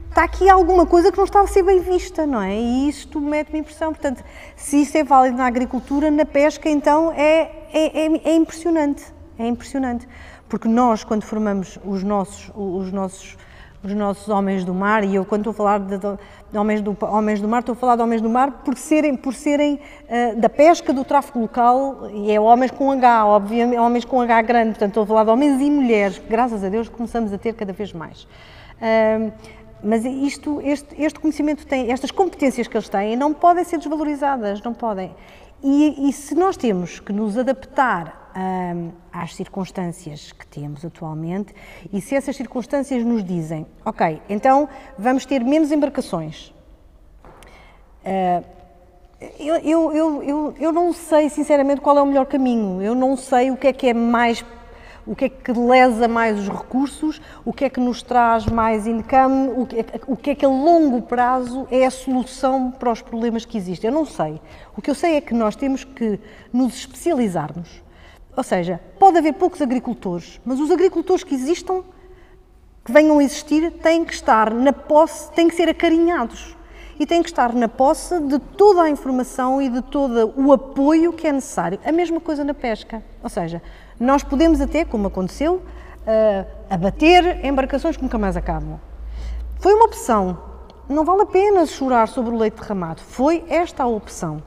está aqui alguma coisa que não está a ser bem vista, não é? E isto mete-me impressão. Portanto, se isso é válido na agricultura, na pesca, então é impressionante. É impressionante. Porque nós, quando formamos os nossos homens do mar, e eu quando estou a falar de homens do mar, estou a falar de homens do mar por serem da pesca, do tráfico local, e é homens com H, obviamente, homens com H grande, portanto estou a falar de homens e mulheres, que graças a Deus começamos a ter cada vez mais. Mas este conhecimento estas competências que eles têm não podem ser desvalorizadas, não podem. E se nós temos que nos adaptar às circunstâncias que temos atualmente, e se essas circunstâncias nos dizem, ok, então vamos ter menos embarcações. Eu não sei, sinceramente, qual é o melhor caminho. Eu não sei o que é mais, o que é que lesa mais os recursos, o que é que nos traz mais income, o que é que a longo prazo é a solução para os problemas que existem. Eu não sei. O que eu sei é que nós temos que nos especializarmos. Ou seja, pode haver poucos agricultores, mas os agricultores que existam, que venham a existir, têm que estar na posse, têm que ser acarinhados e têm que estar na posse de toda a informação e de todo o apoio que é necessário. A mesma coisa na pesca. Ou seja, nós podemos até, como aconteceu, abater embarcações que nunca mais acabam. Foi uma opção. Não vale a pena chorar sobre o leite derramado. Foi esta a opção.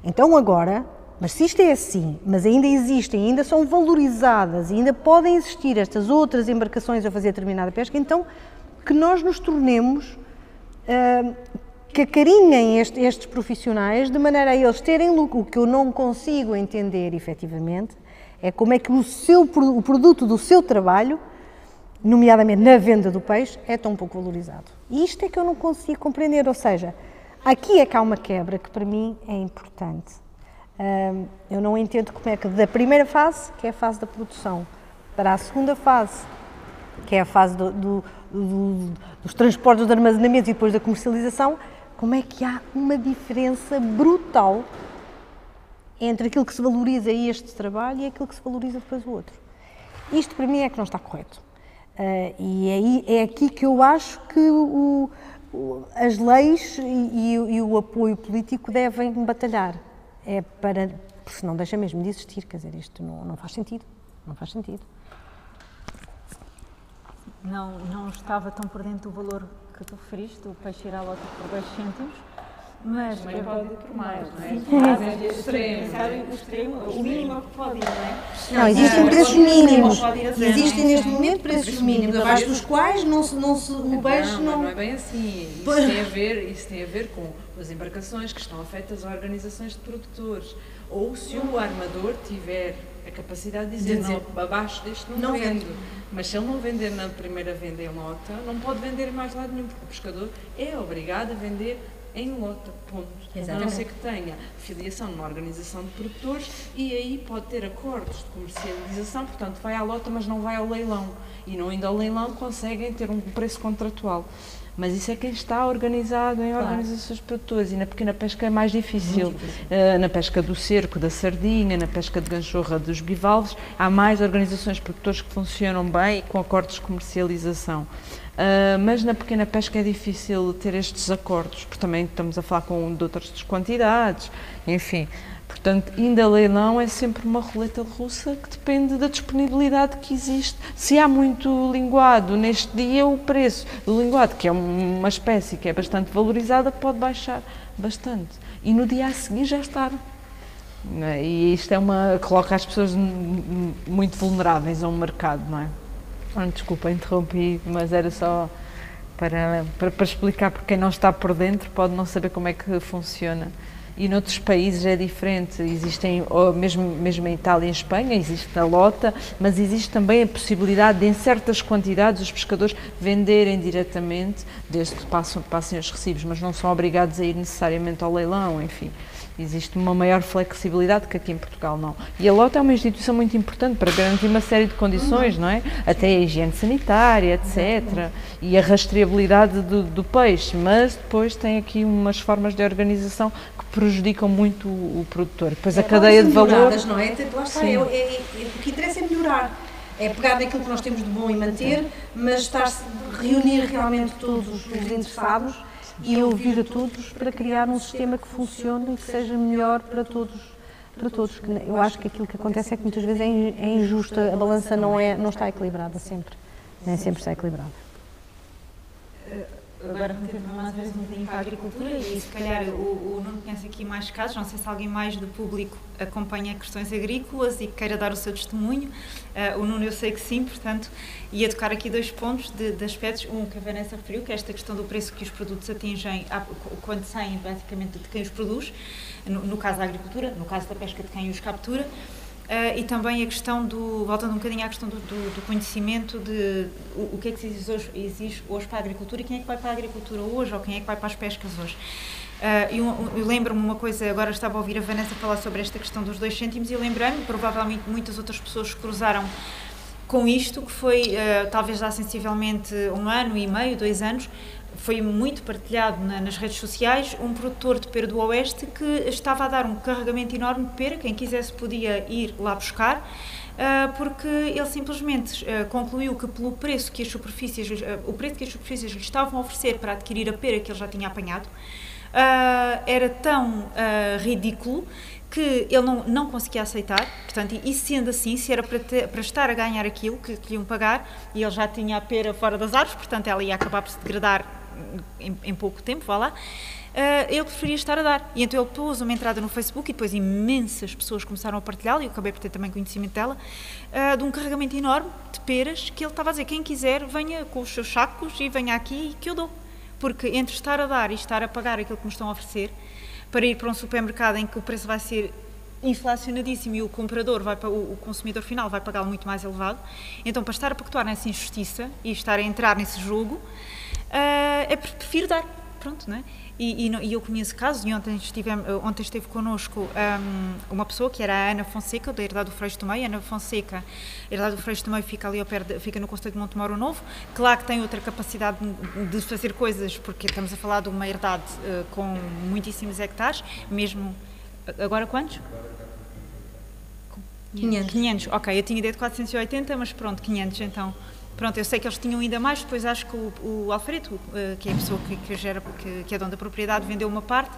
Então agora, mas se isto é assim, mas ainda existem, ainda são valorizadas, ainda podem existir estas outras embarcações a fazer determinada pesca, então que nós nos tornemos, que acarinhem estes profissionais, de maneira a eles terem lucro. O que eu não consigo entender, efetivamente, é como é que o produto do seu trabalho, nomeadamente na venda do peixe, é tão pouco valorizado. E isto é que eu não consigo compreender, ou seja, aqui é que há uma quebra que para mim é importante. Eu não entendo como é que da primeira fase, que é a fase da produção, para a segunda fase, que é a fase dos transportes, do armazenamento e depois da comercialização, como é que há uma diferença brutal entre aquilo que se valoriza este trabalho e aquilo que se valoriza depois o outro. Isto para mim é que não está correto. E é aqui que eu acho que as leis e o apoio político devem batalhar. Porque senão deixa mesmo de existir, quer dizer, isto não faz sentido. Não faz sentido. Não estava tão por dentro do valor que tu referiste, o peixe ir à lota por 2 cêntimos, mas também pode ir por mais, não é? O mínimo que pode ir, não é? Não, existem preços mínimos. Existem neste momento preços mínimos, abaixo dos quais o peixe não... Não é bem assim. Isso tem a ver com as embarcações que estão afetas a organizações de produtores. Ou se o armador tiver a capacidade de dizer, não, abaixo deste não vendo. Mas se ele não vender na primeira venda em lota, não pode vender mais lado nenhum, porque o pescador é obrigado a vender em lota, ponto. A não ser que tenha filiação numa organização de produtores e aí pode ter acordos de comercialização, portanto vai à lota, mas não vai ao leilão. E não indo ao leilão conseguem ter um preço contratual. Mas isso é quem está organizado em organizações de produtores, e na pequena pesca é mais difícil. Na pesca do cerco, da sardinha, na pesca de ganchorra dos bivalves, há mais organizações de produtores que funcionam bem e com acordos de comercialização. Mas na pequena pesca é difícil ter estes acordos, porque também estamos a falar de outras quantidades, enfim. Portanto, ainda leilão é sempre uma roleta russa que depende da disponibilidade que existe. Se há muito linguado neste dia, o preço do linguado, que é uma espécie que é bastante valorizada, pode baixar bastante. E no dia a seguir já está. E isto coloca as pessoas muito vulneráveis a um mercado, não é? Desculpa, interrompi, mas era só para explicar, porque quem não está por dentro pode não saber como é que funciona. E noutros países é diferente, mesmo em Itália e em Espanha, existe a lota, mas existe também a possibilidade de, em certas quantidades, os pescadores venderem diretamente, desde que passem os recibos, mas não são obrigados a ir necessariamente ao leilão, enfim. Existe uma maior flexibilidade que aqui em Portugal não. E a lota é uma instituição muito importante para garantir uma série de condições, não é? Até a higiene sanitária, etc. E a rastreabilidade do peixe, mas depois tem aqui umas formas de organização que prejudicam muito o produtor. Depois a cadeia de valor... Não é? Lá está, o que interessa é melhorar. É pegar naquilo que nós temos de bom e manter, mas reunir realmente todos os interessados e ouvir a todos para criar um sistema que funcione e que seja melhor para todos. Eu acho que aquilo que acontece é que muitas vezes é injusta, a balança não está equilibrada sempre, nem sempre está equilibrada. Agora metendo mais vezes um bocadinho para a agricultura e se calhar o Nuno conhece aqui mais casos, não sei se alguém mais do público acompanha questões agrícolas e queira dar o seu testemunho. O Nuno eu sei que sim, portanto ia tocar aqui 2 pontos de aspectos, um que a Vanessa referiu, que é esta questão do preço que os produtos atingem quando saem basicamente de quem os produz, no caso da agricultura, no caso da pesca de quem os captura. E também a questão voltando um bocadinho à questão do conhecimento de o que é que se exige hoje para a agricultura e quem é que vai para a agricultura hoje ou quem é que vai para as pescas hoje. Eu lembro-me uma coisa, agora estava a ouvir a Vanessa falar sobre esta questão dos 2 cêntimos e lembrei-me, provavelmente muitas outras pessoas cruzaram com isto, que foi talvez há sensivelmente 1 ano e meio, 2 anos, foi muito partilhado nas redes sociais, um produtor de pera do Oeste que estava a dar um carregamento enorme de pera, quem quisesse podia ir lá buscar, porque ele simplesmente concluiu que pelo preço que as superfícies lhe estavam a oferecer para adquirir a pera que ele já tinha apanhado, era tão ridículo que ele não conseguia aceitar, portanto, e sendo assim, se era para estar a ganhar aquilo que lhe iam pagar, e ele já tinha a pera fora das árvores, portanto ela ia acabar por se degradar em pouco tempo, vá lá, ele preferia estar a dar. E então ele pôs uma entrada no Facebook e depois imensas pessoas começaram a partilhá-la, e eu acabei por ter também conhecimento dela, de um carregamento enorme de peras, que ele estava a dizer, quem quiser venha com os seus sacos e venha aqui e que eu dou. Porque entre estar a dar e estar a pagar aquilo que me estão a oferecer, para ir para um supermercado em que o preço vai ser inflacionadíssimo e o comprador, o consumidor final vai pagá-lo muito mais elevado, então para estar a pactuar nessa injustiça e estar a entrar nesse jogo, prefiro dar, pronto, não é? E eu conheço casos, e ontem esteve connosco uma pessoa que era a Ana Fonseca, da Herdade do Freixo do Meio. Ana Fonseca, a Herdade do Freixo do Meio fica ali fica no concelho de Montemoro Novo, claro que tem outra capacidade de fazer coisas, porque estamos a falar de uma herdade com muitíssimos hectares, mesmo, agora quantos? 500, ok, eu tinha ideia de 480, mas pronto, 500 então. Pronto, eu sei que eles tinham ainda mais, depois acho que o Alfredo, que é a pessoa que é dono da propriedade, vendeu uma parte,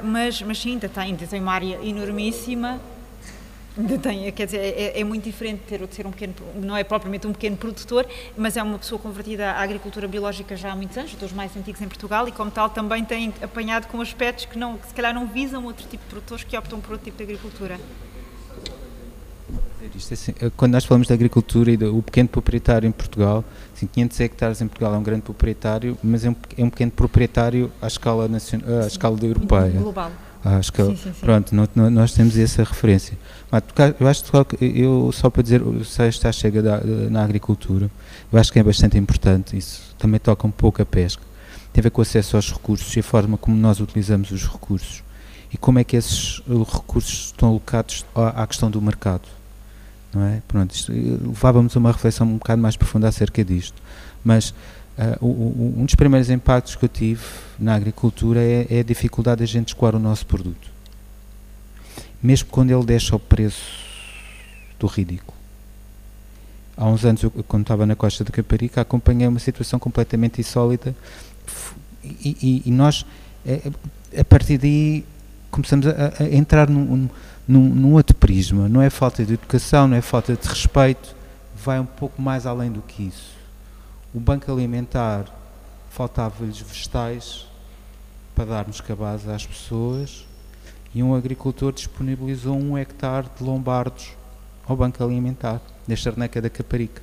mas sim, ainda tem uma área enormíssima, quer dizer, é muito diferente de ser um pequeno, não é propriamente um pequeno produtor, mas é uma pessoa convertida à agricultura biológica já há muitos anos, dos mais antigos em Portugal, e como tal também tem apanhado com aspectos que se calhar não visam outro tipo de produtores que optam por outro tipo de agricultura. Isto, assim, quando nós falamos da agricultura e do pequeno proprietário em Portugal, assim, 500 hectares em Portugal é um grande proprietário, mas é um pequeno proprietário à escala nacional, à escala europeia. Global. Sim. Pronto, nós temos essa referência. Mas eu acho que só para dizer, se esta chega na agricultura, eu acho que é bastante importante, isso também toca um pouco a pesca, tem a ver com o acesso aos recursos e a forma como nós utilizamos os recursos e como é que esses recursos estão alocados à questão do mercado. Não é? Pronto, levávamos a uma reflexão um bocado mais profunda acerca disto, mas um dos primeiros impactos que eu tive na agricultura é a dificuldade de a gente escoar o nosso produto, mesmo quando ele deixa o preço do ridículo. há uns anos, quando estava na costa da Caparica, acompanhei uma situação completamente insólita e nós, a partir daí, começamos a entrar num outro prisma. Não é falta de educação, não é falta de respeito, vai um pouco mais além do que isso. O Banco Alimentar, faltava-lhes vegetais para darmos cabaz às pessoas e um agricultor disponibilizou 1 hectare de lombardos ao Banco Alimentar, da Charneca da Caparica.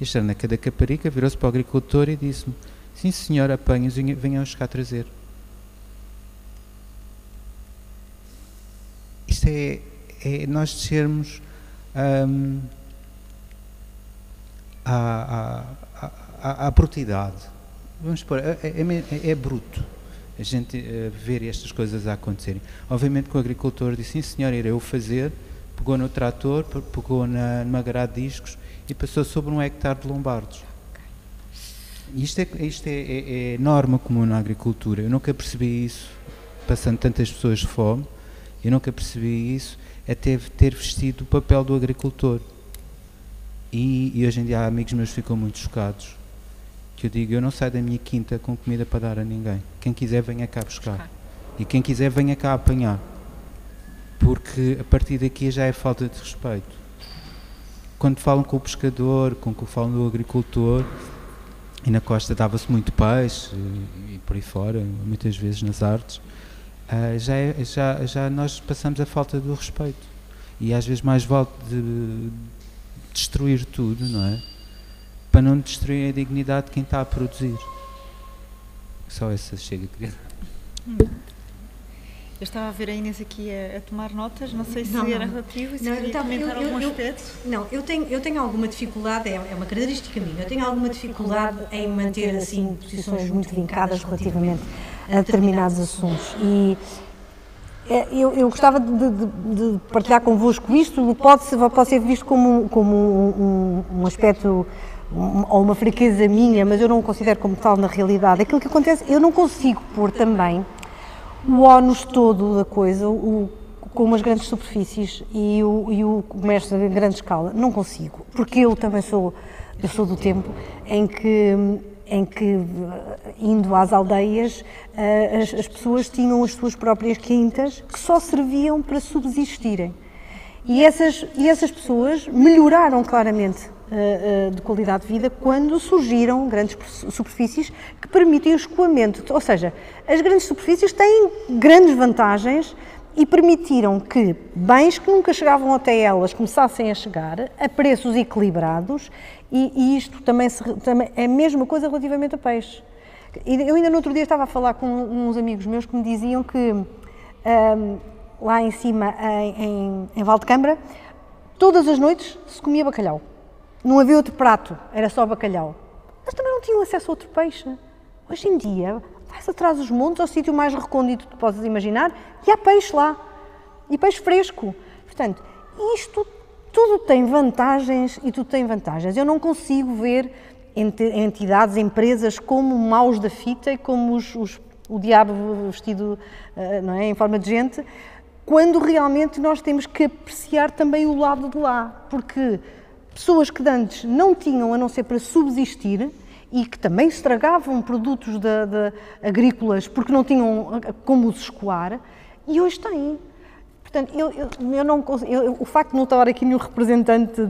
E a Charneca da Caparica virou-se para o agricultor e disse-me: sim senhor, apanhos e venham-os cá trazer. Isto é nós descermos à brutidade. Vamos pôr, é bruto a gente ver estas coisas a acontecerem. Obviamente que o agricultor disse: sim senhor, irei o fazer. Pegou no trator, pegou numa grade de discos e passou sobre 1 hectare de lombardos. Isto é norma comum na agricultura. Eu nunca percebi isso, passando tantas pessoas de fome, eu nunca percebi isso até ter vestido o papel do agricultor. E hoje em dia há amigos meus que ficam muito chocados, que eu digo: eu não saio da minha quinta com comida para dar a ninguém. Quem quiser venha cá buscar. E quem quiser venha cá apanhar. Porque a partir daqui já é falta de respeito. Quando falam com o pescador, quando falam do agricultor, e na costa dava-se muito peixe, e por aí fora, muitas vezes nas artes, já nós passamos a falta do respeito. E às vezes mais vale de destruir tudo, não é? Para não destruir a dignidade de quem está a produzir. Só essa chega, querida. Eu estava a ver a Inês aqui a tomar notas, não sei se Não. era relativo e se queria comentar algum aspecto. Não, eu tenho alguma dificuldade, é uma característica minha, eu tenho alguma dificuldade em manter assim posições muito vincadas relativamente a determinados assuntos. E eu gostava de partilhar convosco isto. Pode ser visto como um aspecto ou uma fraqueza minha, mas eu não o considero como tal na realidade. Aquilo que acontece, eu não consigo pôr também o ónus todo da coisa com as grandes superfícies e o comércio em grande escala. Não consigo, porque eu também sou do tempo em que indo às aldeias, as pessoas tinham as suas próprias quintas que só serviam para subsistirem. E essas pessoas melhoraram claramente de qualidade de vida quando surgiram grandes superfícies que permitem o escoamento. Ou seja, as grandes superfícies têm grandes vantagens e permitiram que bens que nunca chegavam até elas começassem a chegar a preços equilibrados, e isto também é a mesma coisa relativamente a peixe. Eu ainda no outro dia estava a falar com uns amigos meus que me diziam que lá em cima, em Valdecambra, todas as noites se comia bacalhau. Não havia outro prato, era só bacalhau. Mas também não tinham acesso a outro peixe. Hoje em dia, vais atrás dos montes, ao sítio mais recôndito que podes imaginar, e há peixe lá. E peixe fresco. Portanto, isto tudo tem vantagens e tudo tem vantagens. Eu não consigo ver entidades, empresas como maus da fita e como o diabo vestido não é, em forma de gente, quando realmente nós temos que apreciar também o lado de lá. Porque pessoas que antes não tinham a não ser para subsistir e que também estragavam produtos agrícolas porque não tinham como os escoar, e hoje têm. Portanto, o facto de não estar aqui nenhum representante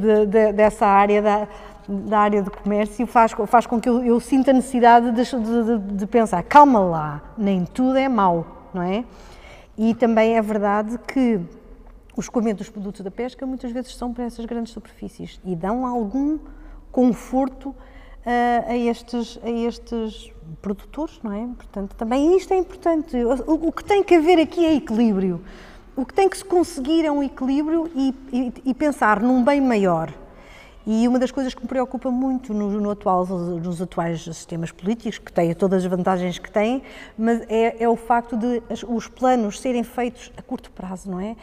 dessa área, da área de comércio, faz com que eu sinta a necessidade de pensar: calma lá, nem tudo é mau, não é? E também é verdade que o escoamento dos produtos da pesca muitas vezes são para essas grandes superfícies e dão algum conforto a estes produtores, não é? Portanto, também isto é importante. O que tem que haver aqui é equilíbrio. O que tem que se conseguir é um equilíbrio e pensar num bem maior. E uma das coisas que me preocupa muito nos atuais sistemas políticos, que têm todas as vantagens que têm, mas é o facto de os planos serem feitos a curto prazo, não é?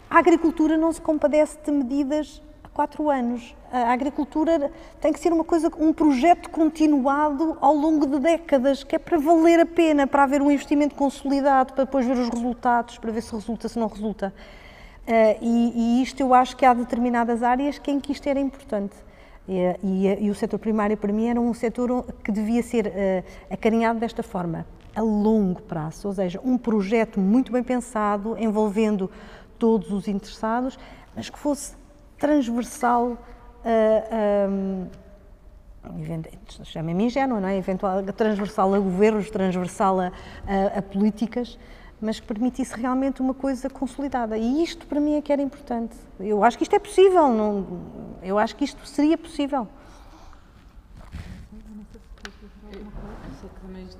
A agricultura não se compadece de medidas a 4 anos. A agricultura tem que ser um projeto continuado ao longo de décadas, que é para valer a pena, para haver um investimento consolidado, para depois ver os resultados, para ver se resulta, se não resulta. E isto eu acho que há determinadas áreas em que isto era importante. E o setor primário, para mim, era um setor que devia ser acarinhado desta forma, a longo prazo, ou seja, um projeto muito bem pensado, envolvendo todos os interessados, mas que fosse transversal chama-me ingênuo, não é? Transversal a governos, transversal a políticas, mas que permitisse realmente uma coisa consolidada. E isto para mim é que era importante. Eu acho que isto é possível, eu acho que isto seria possível.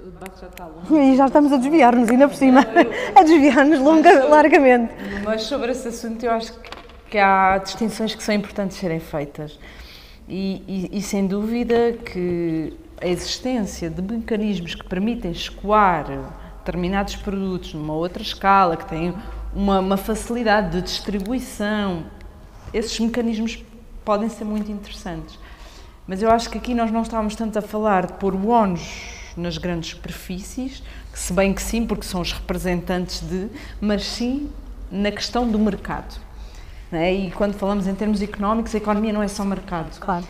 O debate já está longo. E já estamos a desviar-nos, ainda por cima, a desviar-nos largamente. Mas sobre esse assunto eu acho que há distinções que são importantes serem feitas. E sem dúvida que a existência de mecanismos que permitem escoar determinados produtos numa outra escala, que têm uma facilidade de distribuição, esses mecanismos podem ser muito interessantes. Mas eu acho que aqui nós não estávamos tanto a falar de pôr o ónus nas grandes superfícies, que se bem que sim, porque são os representantes mas sim na questão do mercado. Não é? E quando falamos em termos económicos, a economia não é só mercado. Claro.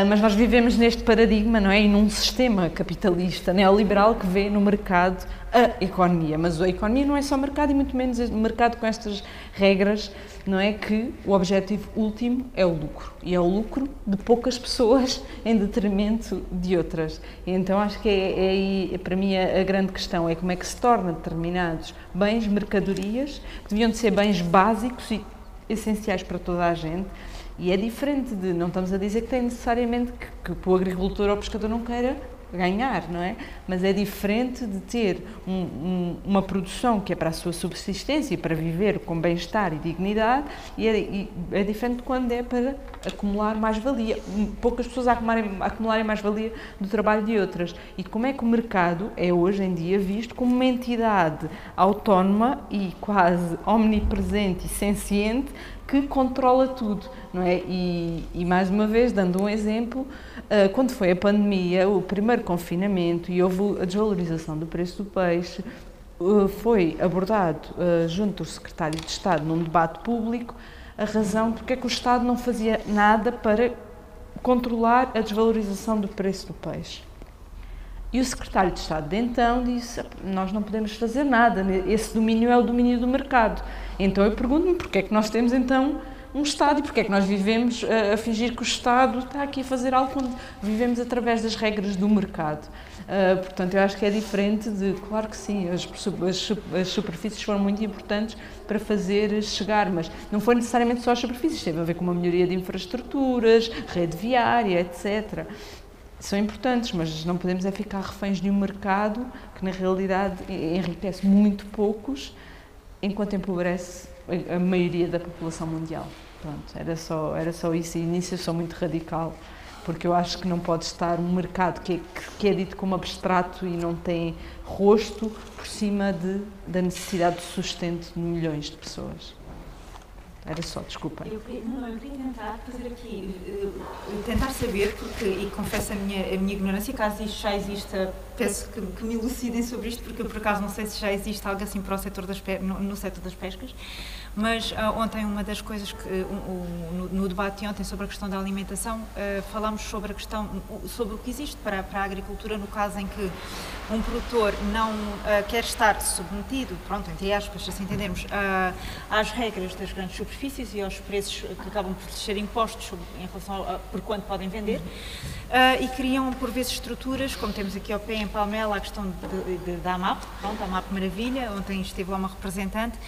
Mas nós vivemos neste paradigma, não é? E num sistema capitalista, neoliberal, que vê no mercado a economia. Mas a economia não é só mercado, e muito menos mercado com estas regras, não é? Que o objetivo último é o lucro. E é o lucro de poucas pessoas em detrimento de outras. E então acho que é para mim a grande questão é como é que se torna determinados bens, mercadorias, que deviam de ser bens básicos e essenciais para toda a gente. E é diferente não estamos a dizer que tem necessariamente que o agricultor ou o pescador não queira ganhar, não é? Mas é diferente de ter uma produção que é para a sua subsistência e para viver com bem-estar e dignidade, e é diferente quando é para acumular mais-valia. Poucas pessoas acumularem mais-valia do trabalho de outras. E como é que o mercado é hoje em dia visto como uma entidade autónoma e quase omnipresente e senciente que controla tudo, não é? E mais uma vez, dando um exemplo, quando foi a pandemia, o primeiro confinamento e houve a desvalorização do preço do peixe, foi abordado junto do secretário de Estado num debate público a razão porque é que o Estado não fazia nada para controlar a desvalorização do preço do peixe. E o secretário de Estado de então disse, nós não podemos fazer nada, esse domínio é o domínio do mercado. Então eu pergunto-me porque é que nós temos então um Estado e porque é que nós vivemos a fingir que o Estado está aqui a fazer algo quando vivemos através das regras do mercado. Portanto, eu acho que é diferente claro que sim, as superfícies foram muito importantes para fazer chegar, mas não foi necessariamente só as superfícies, teve a ver com uma melhoria de infraestruturas, rede viária, etc. São importantes, mas não podemos ficar reféns de um mercado que na realidade enriquece muito poucos, enquanto empobrece a maioria da população mundial. Pronto, era só isso, e nisso eu sou muito radical, porque eu acho que não pode estar um mercado que é dito como abstrato e não tem rosto por cima da necessidade de sustento de milhões de pessoas. Era só, desculpa. Eu queria tentar fazer aqui, tentar saber, e confesso a minha ignorância, caso isto já exista, peço que me elucidem sobre isto, porque eu por acaso não sei se já existe algo assim para o setor no setor das pescas, mas ontem uma das coisas que, no debate de ontem sobre a questão da alimentação, falámos sobre a questão, sobre o que existe para a agricultura no caso em que um produtor não quer estar submetido, pronto, entre aspas, se assim entendermos, às regras das grandes superfícies e aos preços que acabam por ser impostos em relação por quanto podem vender, e criam por vezes estruturas, como temos aqui ao pé em Palmela a questão da AMAP, pronto, a AMAP Maravilha, ontem esteve lá uma representante,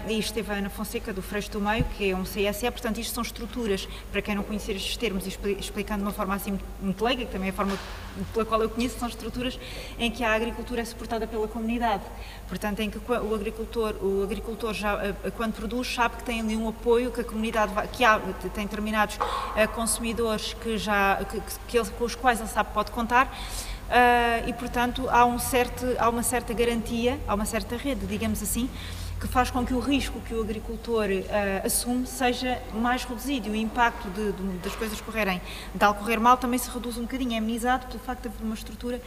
e esteve a Ana Fonseca do Freixo do Meio, que é um CSE, portanto isto são estruturas, para quem não conhecer estes termos, explicando de uma forma assim muito leiga, que também é a forma pela qual eu conheço, são estruturas em que a agricultura é suportada pela comunidade, portanto em que o agricultor já, quando produz, sabe que tem ali um apoio, que a comunidade tem determinados consumidores com os quais ele sabe que pode contar, e, portanto, há uma certa garantia, há uma certa rede, digamos assim, que faz com que o risco que o agricultor assume seja mais reduzido e o impacto das coisas correrem, de algo correr mal, também se reduz um bocadinho, é amenizado pelo facto de haver uma estrutura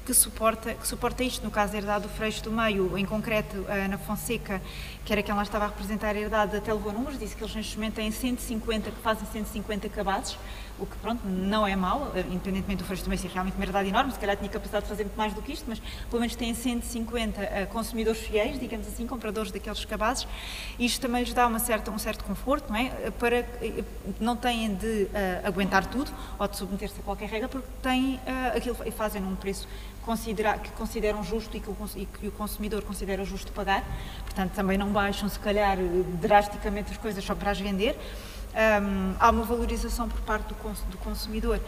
que suporta isto. No caso da herdade do Freixo do Meio, em concreto, a Ana Fonseca, que era quem lá estava a representar a herdade, até levou números, disse que eles neste momento têm 150, que fazem 150 cabazes, o que, pronto, não é mau, independentemente do Freixo do Meio ser realmente uma herdade enorme, se calhar tinha capacidade de fazer muito mais do que isto, mas pelo menos têm 150 consumidores fiéis, digamos assim, compradores daqueles cabazes. Isto também lhes dá um certo conforto, não é? Não têm de aguentar tudo ou de submeter-se a qualquer regra, porque têm aquilo e fazem num preço que consideram justo e que o consumidor considera justo pagar, portanto também não baixam se calhar drasticamente as coisas só para as vender. Há uma valorização por parte do consumidor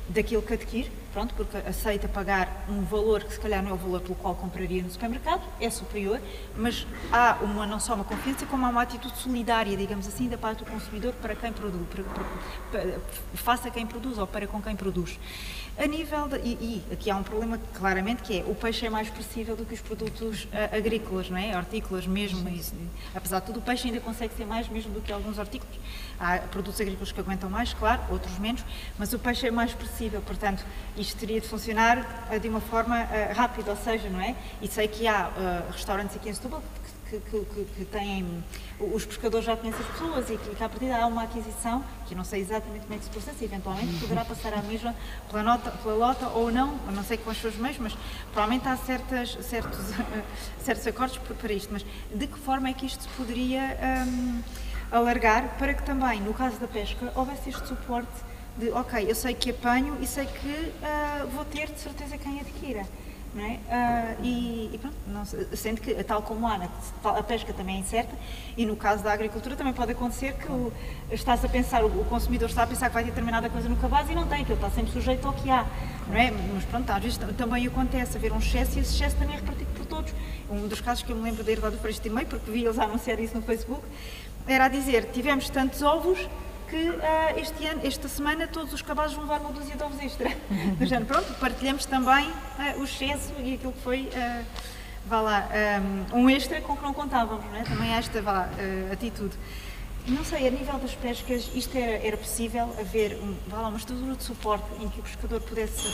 daquilo que adquire, pronto, porque aceita pagar um valor que se calhar não é o valor pelo qual compraria no supermercado, é superior, mas há não só uma confiança, como há uma atitude solidária, digamos assim, da parte do consumidor para quem produz, face a quem produz ou para com quem produz. A nível e aqui há um problema claramente, que é o peixe é mais perecível do que os produtos agrícolas, não é? Hortícolas mesmo, apesar de tudo o peixe ainda consegue ser mais mesmo do que alguns hortícolas. Há produtos agrícolas que aguentam mais, claro, outros menos, mas o peixe é mais perecível, portanto isto teria de funcionar de uma forma rápida, ou seja, não é? E sei que há restaurantes aqui em Setúbal que têm, os pescadores já conhecem as pessoas e que à partida há uma aquisição, que eu não sei exatamente como é que se processa, eventualmente poderá passar à mesma pela lota ou não sei quais são os meios, mas provavelmente há certos acordos para isto, mas de que forma é que isto se poderia alargar para que também, no caso da pesca, houvesse este suporte de, ok, eu sei que apanho e sei que vou ter de certeza quem adquira. Não é? E pronto, sendo que, tal como a pesca também é incerta, e no caso da agricultura também pode acontecer que o consumidor está a pensar que vai ter determinada coisa no cabaz e não tem, que ele está sempre sujeito ao que há, não é? Mas pronto, às vezes também acontece haver um excesso e esse excesso também é repartido por todos. Um dos casos que eu me lembro da herdade do Freixo do Meio, porque vi eles a anunciar isso no Facebook, era a dizer, tivemos tantos ovos que esta semana todos os cabazes vão levar uma dúzia de ovos extra. Mas, pronto, partilhamos também o excesso e aquilo que foi, um extra com que não contávamos, não é? Também há esta, atitude. Não sei, a nível das pescas, isto era possível haver uma estrutura de suporte em que o pescador pudesse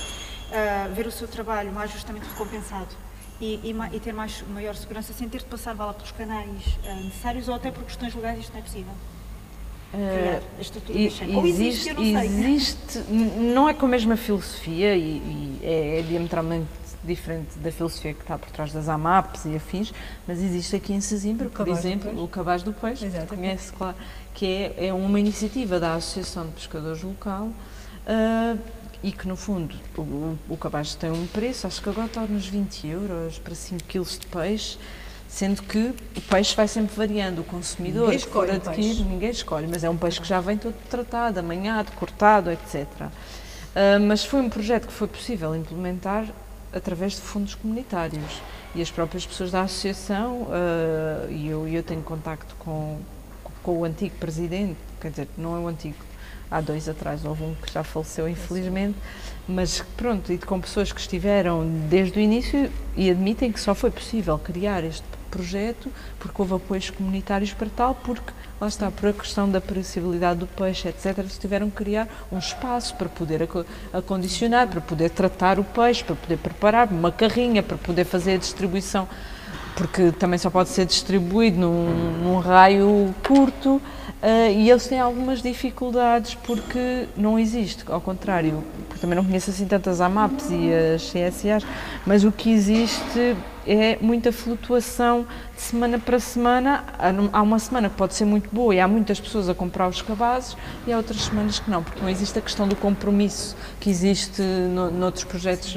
ver o seu trabalho mais justamente recompensado e ter maior segurança sem ter de passar pelos canais necessários ou até por questões legais isto não é possível? Existe, não é com a mesma filosofia e é diametralmente diferente da filosofia que está por trás das AMAPs e afins, mas existe aqui em Sesimbra, por exemplo, o Cabaz do Peixe, que conhece, claro, que é uma iniciativa da Associação de Pescadores Local e que, no fundo, o cabaz tem um preço, acho que agora está nos 20 euros para 5 kg de peixe, sendo que o peixe vai sempre variando, o consumidor ninguém escolhe que for adquirir, ninguém escolhe, mas é um peixe que já vem todo tratado, amanhado, cortado, etc. Mas foi um projeto que foi possível implementar através de fundos comunitários e as próprias pessoas da associação, e eu tenho contacto com o antigo presidente, quer dizer, não é o antigo, há 2 atrás, houve um que já faleceu infelizmente, mas pronto, e com pessoas que estiveram desde o início e admitem que só foi possível criar este projeto porque houve apoios comunitários para tal, porque lá está, por a questão da perecibilidade do peixe, etc, se tiveram que criar um espaço para poder acondicionar, para poder tratar o peixe, para poder preparar uma carrinha, para poder fazer a distribuição, porque também só pode ser distribuído num raio curto, e eles têm algumas dificuldades porque não existe, ao contrário, porque também não conheço assim tantas AMAPs e as CSAs, mas o que existe é muita flutuação de semana para semana. Há uma semana que pode ser muito boa e há muitas pessoas a comprar os cabazes e há outras semanas que não, porque não existe a questão do compromisso que existe noutros projetos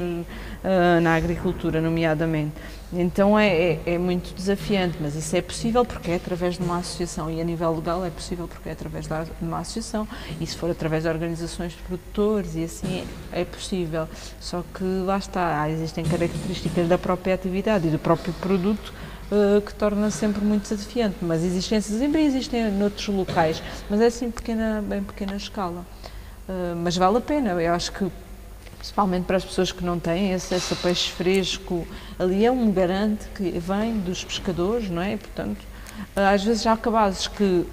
na agricultura, nomeadamente. Então é muito desafiante, mas isso é possível porque é através de uma associação e a nível legal é possível porque é através de uma associação e se for através de organizações de produtores e assim é possível, só que lá está, existem características da própria atividade e do próprio produto que torna sempre muito desafiante, mas existem noutros locais, mas é assim em pequena escala, mas vale a pena, eu acho que Principalmente para as pessoas que não têm acesso a peixe fresco, ali é um garante que vem dos pescadores, não é? Portanto, às vezes há cabazes que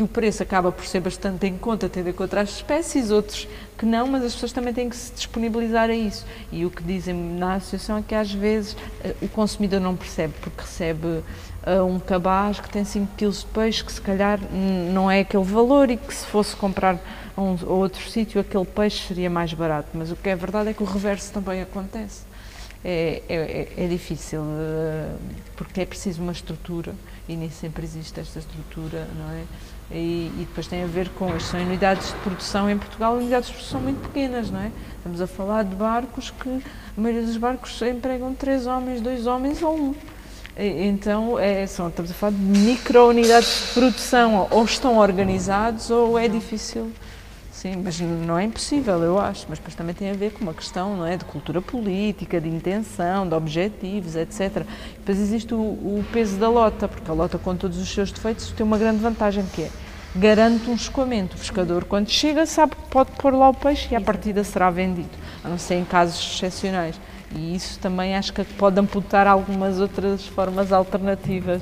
o preço acaba por ser bastante em conta, tendo em conta as espécies, outros que não, mas as pessoas também têm que se disponibilizar a isso. E o que dizem na associação é que às vezes o consumidor não percebe, porque recebe um cabaz que tem 5 kg de peixe, que se calhar não é aquele valor e que se fosse comprar a outro sítio, aquele peixe seria mais barato. Mas o que é verdade é que o reverso também acontece. É difícil, porque é preciso uma estrutura e nem sempre existe esta estrutura, não é? E depois tem a ver com as são unidades de produção em Portugal, unidades de produção muito pequenas, não é? Estamos a falar de barcos que a maioria dos barcos empregam 3 homens, 2 homens ou 1. Então, estamos a falar de micro-unidades de produção, ou estão organizados ou é difícil. Sim, mas não é impossível, eu acho, mas depois também tem a ver com uma questão, não é, de cultura política, de intenção, de objetivos, etc. Depois existe o peso da lota, porque a lota, com todos os seus defeitos, tem uma grande vantagem, que é garante um escoamento. O pescador, quando chega, sabe que pode pôr lá o peixe e à partida será vendido, a não ser em casos excepcionais. E isso também acho que pode amputar algumas outras formas alternativas,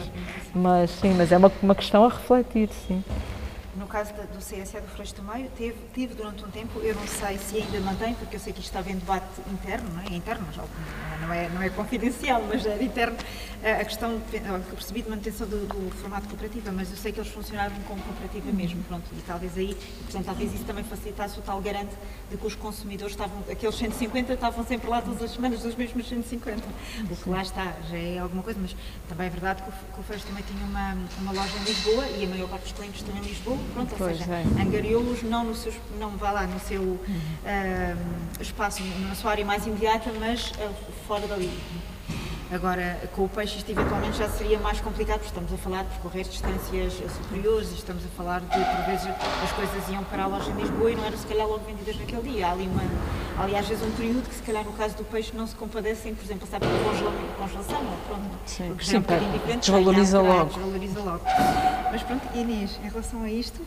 mas sim, mas é uma questão a refletir, sim. No caso do CSE do Freixo do Meio, tive durante um tempo, eu não sei se ainda mantém, porque eu sei que isto estava em debate interno, não é? Interno, não é confidencial, mas era interno, a questão que eu percebi de manutenção do formato cooperativa, mas eu sei que eles funcionavam como cooperativa mesmo, pronto, e talvez aí, portanto, talvez isso também facilitasse o tal garante de que os consumidores estavam, aqueles 150 estavam sempre lá todas as semanas, dos mesmos 150, o que lá está, já é alguma coisa, mas também é verdade que o Freixo também tinha uma loja em Lisboa e a maior parte dos clientes estão em Lisboa. Pronto, ou seja, angariou-los não vá lá no seu espaço, na sua área mais imediata, mas fora dali. Agora, com o peixe isto eventualmente já seria mais complicado, porque estamos a falar de percorrer distâncias superiores e estamos a falar de, por vezes, as coisas iam para a loja em Lisboa e não eram se calhar logo vendidas naquele dia. Há ali às vezes um período que se calhar no caso do peixe não se compadecem, por exemplo, passar pela congelação, pronto, sim, porque já é um bocadinho diferente. Desvaloriza logo. Desvaloriza logo. Mas pronto, Inês, em relação a isto,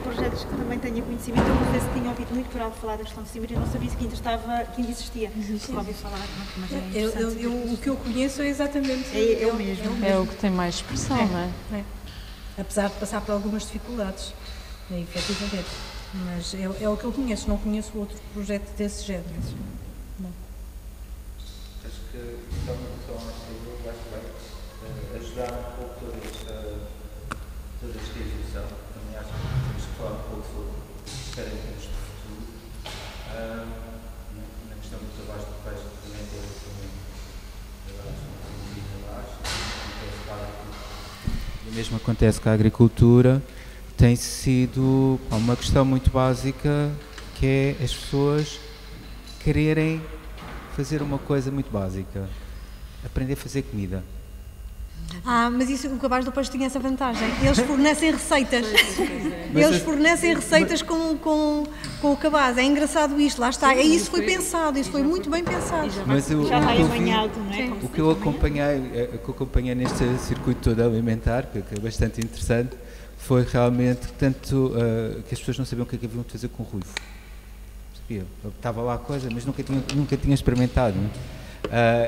projetos que também tenha conhecimento, eu não sei se tinha ouvido muito por algo falar da questão de Cimeira, não sabia se ainda existia. Ouvi falar, mas é interessante. O que eu conheço é exatamente é o mesmo. É o que tem mais expressão, não é? Apesar de passar por algumas dificuldades, efetivamente. Mas é o que eu conheço, não conheço outro projeto desse género. Não. Acho que então, acho que vai ajudar um pouco toda esta evolução. Também acho que temos que falar um pouco sobre o que esperem termos de futuro. Na questão do trabalho do peixe, também tem o mesmo acontece com a agricultura. Tem sido uma questão muito básica, que é as pessoas quererem fazer uma coisa muito básica, aprender a fazer comida. Mas isso, o cabaz do peixe tinha essa vantagem. Eles fornecem receitas. Eles fornecem receitas com o cabaz. É engraçado isto, lá está. Isso foi pensado, isso foi muito bem pensado. Mas já vai amanhado, não é? O que eu acompanhei neste circuito todo alimentar, que é bastante interessante, foi realmente tanto que as pessoas não sabiam o que é que haviam de fazer com o ruivo. Sabia? Estava lá a coisa, mas nunca tinha experimentado.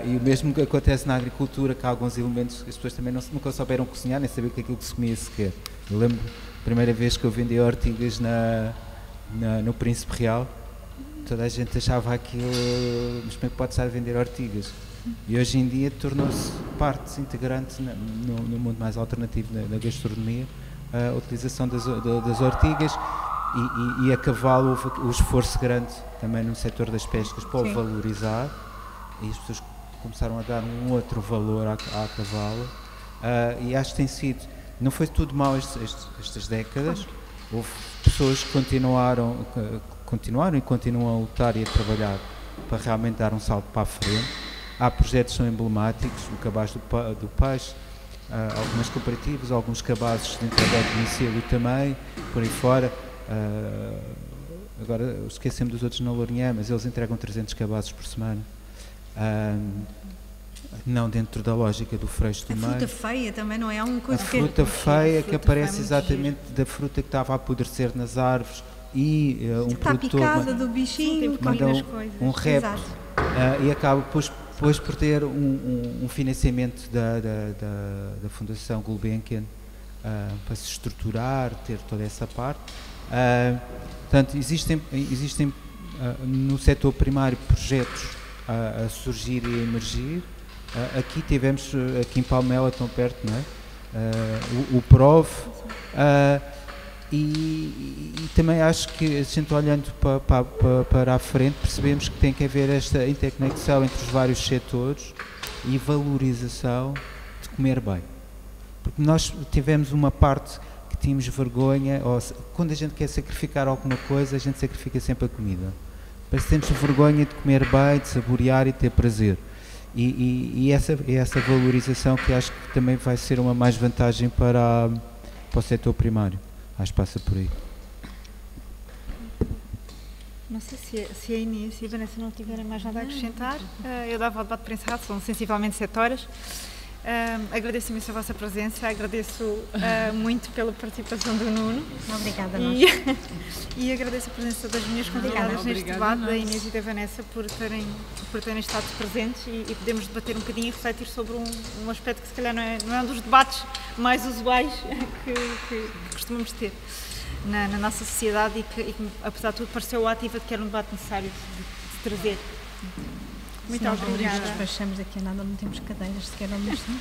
E o mesmo que acontece na agricultura, que há alguns elementos que as pessoas também nunca souberam cozinhar, nem sabiam o que é aquilo que se comia sequer. Eu lembro a primeira vez que eu vendi ortigas no Príncipe Real, toda a gente achava aquilo, mas como é que pode estar a vender ortigas? E hoje em dia tornou-se parte integrante no mundo mais alternativo da gastronomia, a utilização das ortigas e a cavalo houve o esforço grande também no setor das pescas para o valorizar. E as pessoas começaram a dar um outro valor à cavalo, e acho que tem sido, não foi tudo mau estas décadas, houve pessoas que continuaram e continuam a lutar e a trabalhar para realmente dar um salto para a frente. Há projetos que são emblemáticos, o cabaz do peixe, algumas cooperativas, alguns cabazes de entrega ao domicílio também, por aí fora. Agora esquecemos dos outros na Lourinhã, mas eles entregam 300 cabazes por semana. Não dentro da lógica do Freixo do Meio. A fruta feia também não é uma coisa a fruta feia que aparece exatamente da fruta que estava a apodrecer nas árvores, e um Está produtor picada do bichinho, manda um rap Exato. e acaba depois por ter um financiamento da Fundação Gulbenkian para se estruturar, ter toda essa parte. Portanto, existem no setor primário projetos a surgir e a emergir. Aqui tivemos, aqui em Palmela, tão perto, não é? O PROV, e também acho que a gente olhando para a frente percebemos que tem que haver esta interconexão entre os vários setores e valorização de comer bem, porque nós tivemos uma parte que tínhamos vergonha, quando a gente quer sacrificar alguma coisa a gente sacrifica sempre a comida, parece que temos vergonha de comer bem, de saborear e de ter prazer. E essa valorização que acho que também vai ser uma mais vantagem para o setor primário. Acho que passa por aí. Não sei se a Inês e a Vanessa não tiverem mais nada a acrescentar. Eu dava o debate para encerrar, são sensivelmente 7 horas. Agradeço imenso a vossa presença, agradeço muito pela participação do Nuno. Obrigada a nós. E agradeço a presença das minhas convidadas neste debate, da Inês e da Vanessa, por terem estado presentes e podemos debater um bocadinho e refletir sobre um aspecto que se calhar não é um dos debates mais usuais que costumamos ter na nossa sociedade e que, apesar de tudo, pareceu ativa de que era um debate necessário de trazer. Muito obrigada. Despachamos daqui a nada, não temos cadeiras sequer ao mesmo.